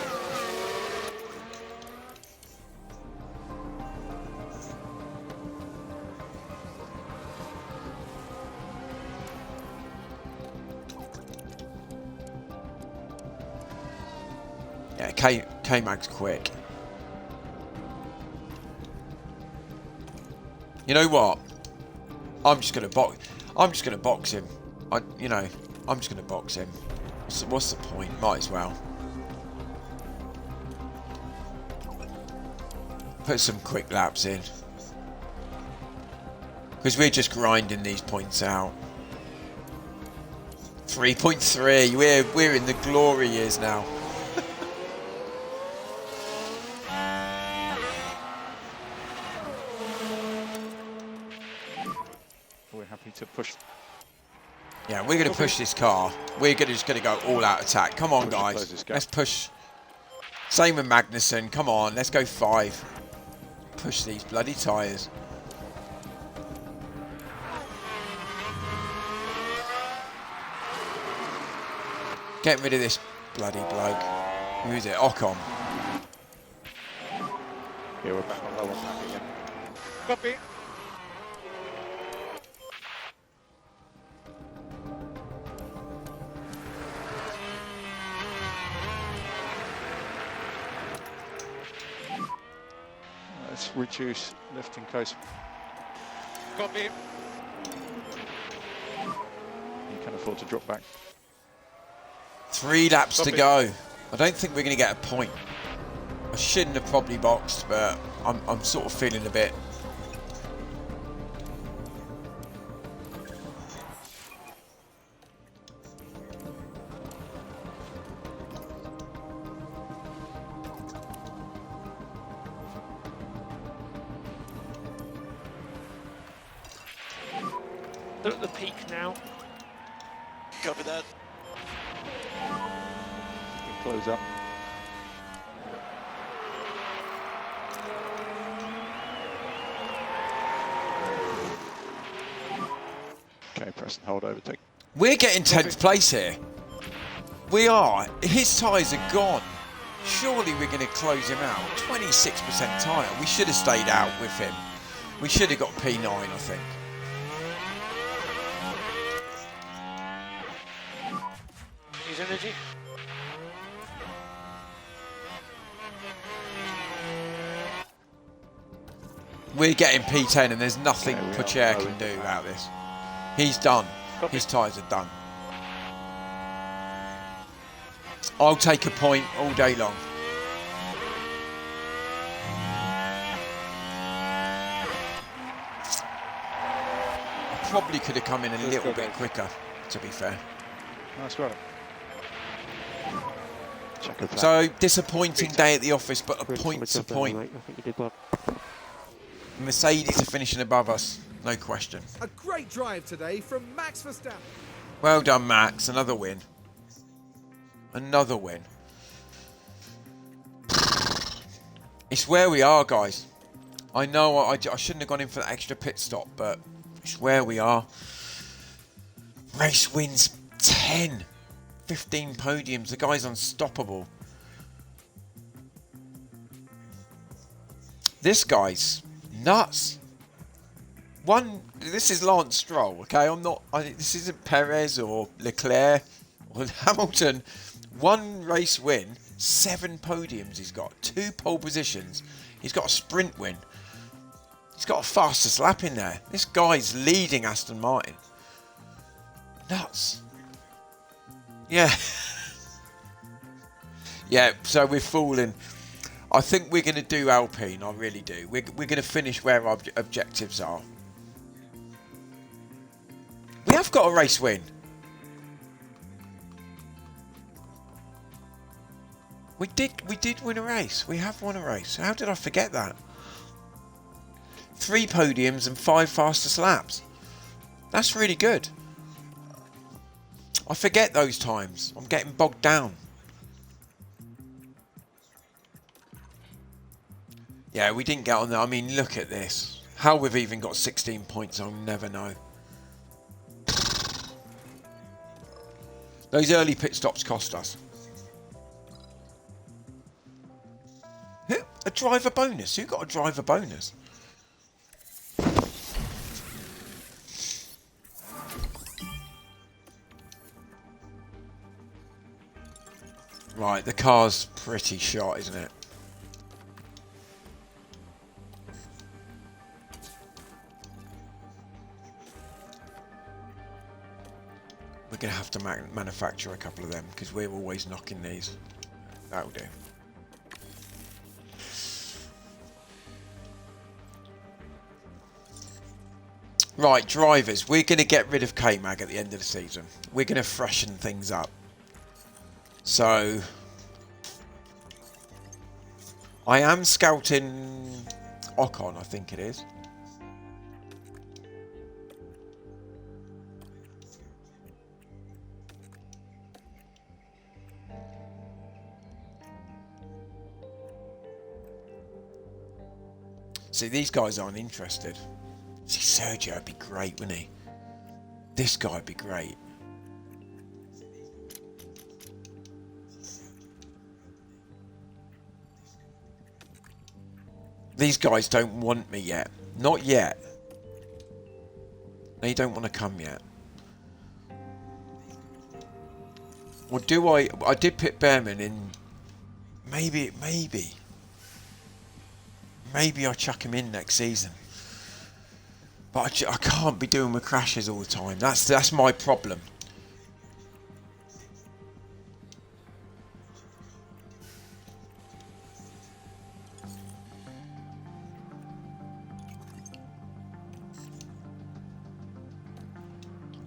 Yeah, K-Mag's quick. You know what? I'm just gonna box him. I'm just gonna box him. What's the point? Might as well. Put some quick laps in. Because we're just grinding these points out. 3.3. We're in the glory years now. We're happy to push. Yeah, we're going to push this car. We're just going to go all out attack. Come on, guys. Let's push. Same with Magnussen. Come on, let's go 5. Push these bloody tyres. Get rid of this bloody bloke. Who is it? Ocon. Yeah, we're back on low on that again. Copy. Let's reduce lifting coast. Copy. You can afford to drop back. 3 laps to Copy. go. I don't think we're going to get a point. I shouldn't have probably boxed, but I'm sort of feeling a bit. They're at the peak now. Copy that. We close up. Okay, press and hold overtake. We're getting 10th place here. We are. His tyres are gone. Surely we're going to close him out. 26% tyre. We should have stayed out with him. We should have got P9, I think. Use energy. We're getting P10 and there's nothing Yeah, we are Pocher low can in do the about this. He's done. Copy. His tyres are done. I'll take a point all day long. Probably could have come in a little bit quicker, to be fair. Nice work. Check it out. So, disappointing day at the office, but a point's a point. I think you did well. Mercedes are finishing above us, no question. A great drive today from Max Verstappen. Well done, Max. Another win. Another win. It's where we are, guys. I know I shouldn't have gone in for that extra pit stop, but it's where we are. Race wins 10. 15 podiums. The guy's unstoppable. This guy's nuts. This is Lance Stroll, okay? This isn't Perez or Leclerc or Hamilton. One race win, 7 podiums he's got, 2 pole positions. He's got a sprint win. He's got a fastest lap in there. This guy's leading Aston Martin. Nuts. Yeah. Yeah, so we're falling. I think we're going to do Alpine, I really do. We're going to finish where our objectives are. We have got a race win. We did win a race. We have won a race. How did I forget that? 3 podiums and 5 fastest laps. That's really good. I forget those times. I'm getting bogged down. Yeah, we didn't get on there. I mean, look at this. How we've even got 16 points, I'll never know. Those early pit stops cost us. A driver bonus. Who got a driver bonus? Right, the car's pretty shot, isn't it? We're going to have to manufacture a couple of them because we're always knocking these. That'll do. Right, drivers. We're going to get rid of K-Mag at the end of the season. We're going to freshen things up. So, I am scouting Ocon, I think it is. See, these guys aren't interested. See, Sergio would be great, wouldn't he? This guy would be great. These guys don't want me yet. Not yet. They don't want to come yet. Or do I did put Behrman in. Maybe I chuck him in next season. But I can't be doing with crashes all the time. That's my problem.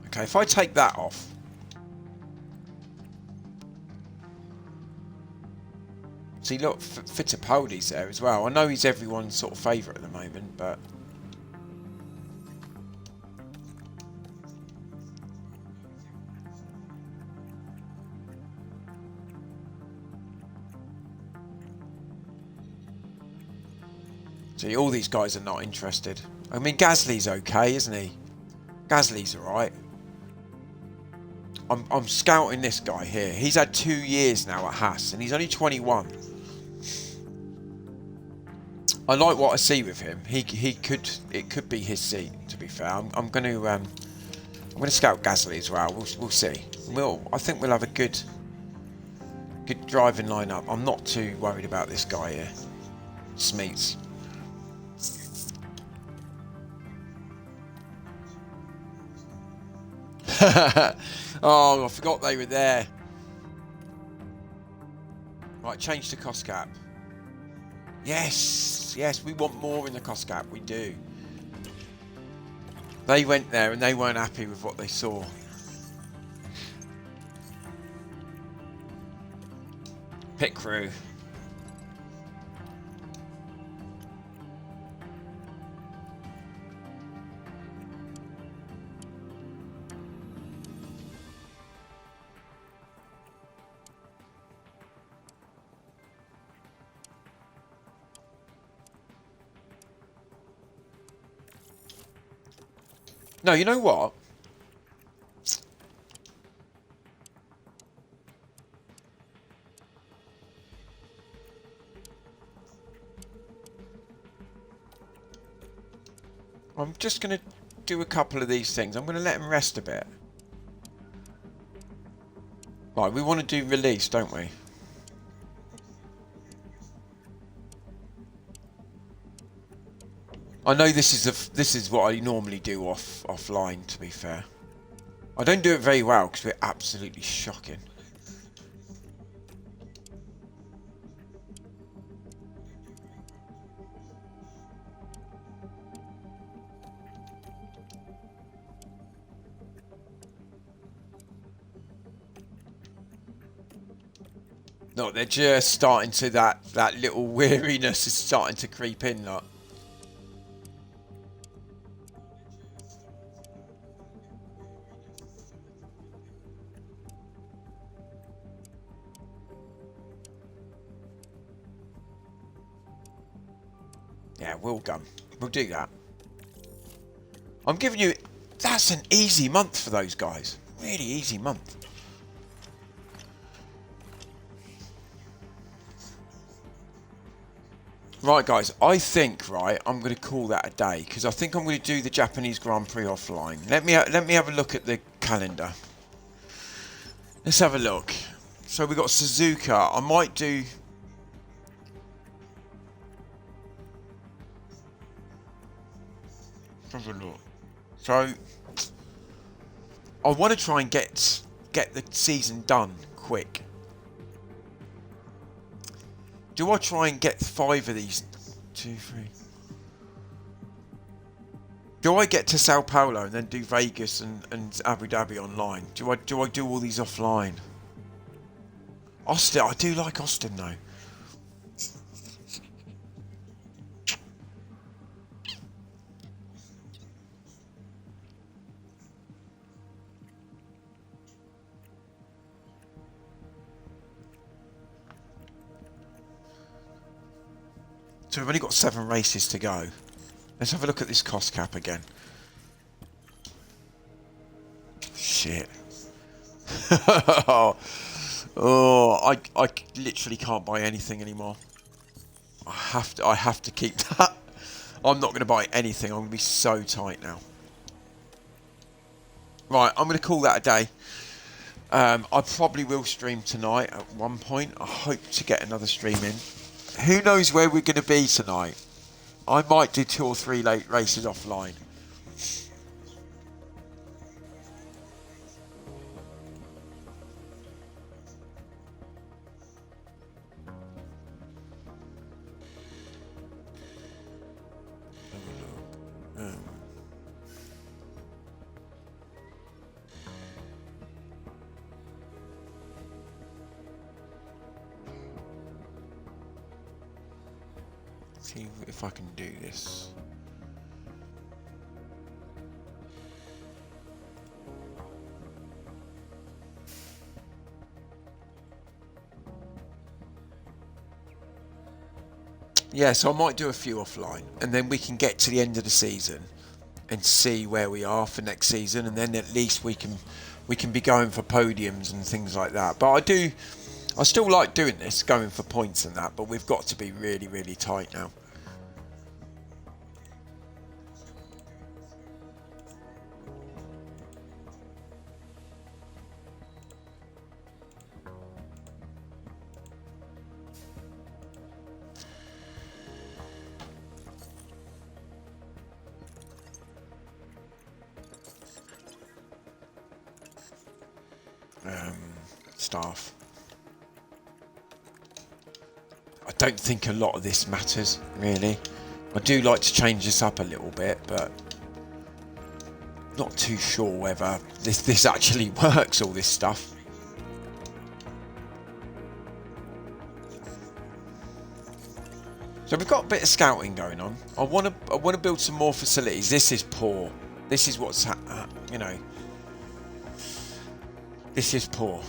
Okay, if I take that off. See, look, Fittipaldi's there as well. I know he's everyone's sort of favourite at the moment, but... See, all these guys are not interested. I mean, Gasly's okay, isn't he? Gasly's alright. I'm scouting this guy here. He's had 2 years now at Haas, and he's only 21. I like what I see with him. It could be his seat. To be fair, I'm going to scout Gasly as well. We'll see. I think we'll have a good driving lineup. I'm not too worried about this guy here, Smeets. Oh, I forgot they were there. Right, change the cost cap. Yes, we want more in the cost cap. We do. They went there and they weren't happy with what they saw. Pit crew. No, you know what? I'm just going to do a couple of these things. I'm going to let him rest a bit. Right, we want to do release, don't we? I know this is what I normally do offline, to be fair. I don't do it very well because we're absolutely shocking. No, they're just starting to that little weariness is starting to creep in, look. Yeah, we'll do that. I'm giving you... That's an easy month for those guys. Really easy month. Right, guys. I think, I'm going to call that a day. Because I think I'm going to do the Japanese Grand Prix offline. Let me have a look at the calendar. Let's have a look. So we've got Suzuka. I might do... Have a look. So I want to try and get the season done quick. Do I try and get 5 of these? 2, 3. Do I get to Sao Paulo and then do Vegas and Abu Dhabi online? Do I do all these offline? Austin, I do like Austin though. So we've only got 7 races to go. Let's have a look at this cost cap again. Shit. Oh, I literally can't buy anything anymore. I have to keep that. I'm not going to buy anything. I'm going to be so tight now. Right, I'm going to call that a day. I probably will stream tonight at one point. I hope to get another stream in. Who knows where we're going to be tonight? I might do 2 or 3 late races offline. See if I can do this. Yeah, so I might do a few offline, and then we can get to the end of the season and see where we are for next season, and then at least we can we can be going for podiums and things like that. But I still like doing this, going for points and that, but we've got to be really, really tight now. Staff. I don't think a lot of this matters, really. I do like to change this up a little bit, but not too sure whether this actually works, all this stuff. So we've got a bit of scouting going on. I want to build some more facilities. This is poor. This is what's you know. This is poor.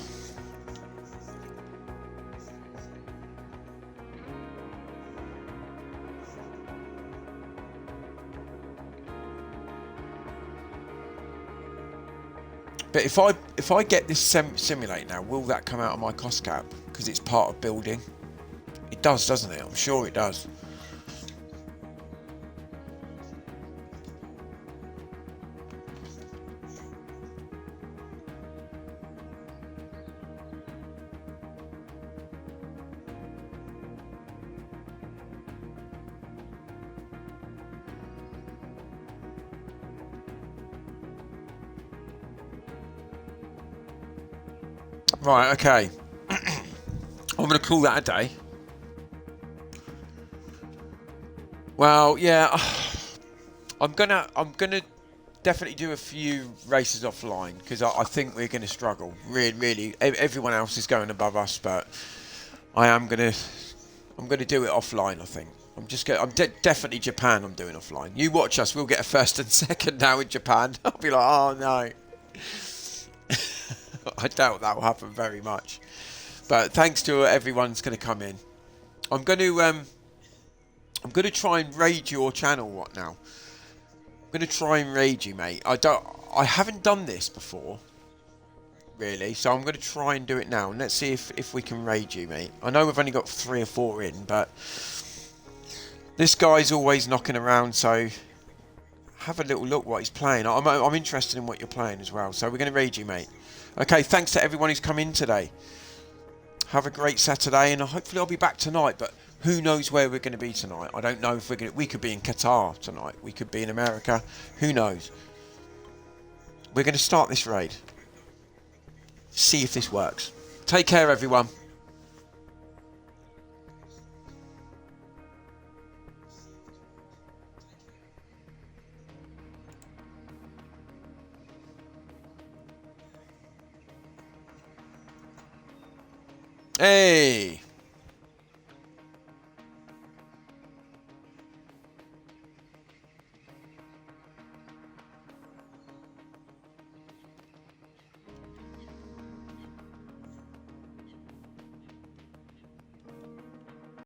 But if I get this simulate now, will that come out of my cost cap? Because it's part of building. It does, doesn't it? I'm sure it does. Right, okay. I'm going to call that a day. Well, yeah, I'm gonna definitely do a few races offline because I think we're going to struggle. Really, everyone else is going above us, but I'm gonna do it offline. I think I'm definitely Japan. I'm doing offline. You watch us. We'll get a first and second now in Japan. I'll be like, oh no. I doubt that will happen very much, but thanks to everyone's going to come in. I'm going to try and raid your channel. What now? I'm going to try and raid you, mate. I haven't done this before, really, so I'm going to try and do it now. And let's see if we can raid you, mate. I know we've only got 3 or 4 in, but this guy's always knocking around, so have a little look what he's playing. I'm interested in what you're playing as well, so we're going to raid you, mate. Okay, thanks to everyone who's come in today. Have a great Saturday, and hopefully I'll be back tonight, but who knows where we're going to be tonight. I don't know if we could be in Qatar tonight. We could be in America. Who knows? We're going to start this raid. See if this works. Take care, everyone. Hey!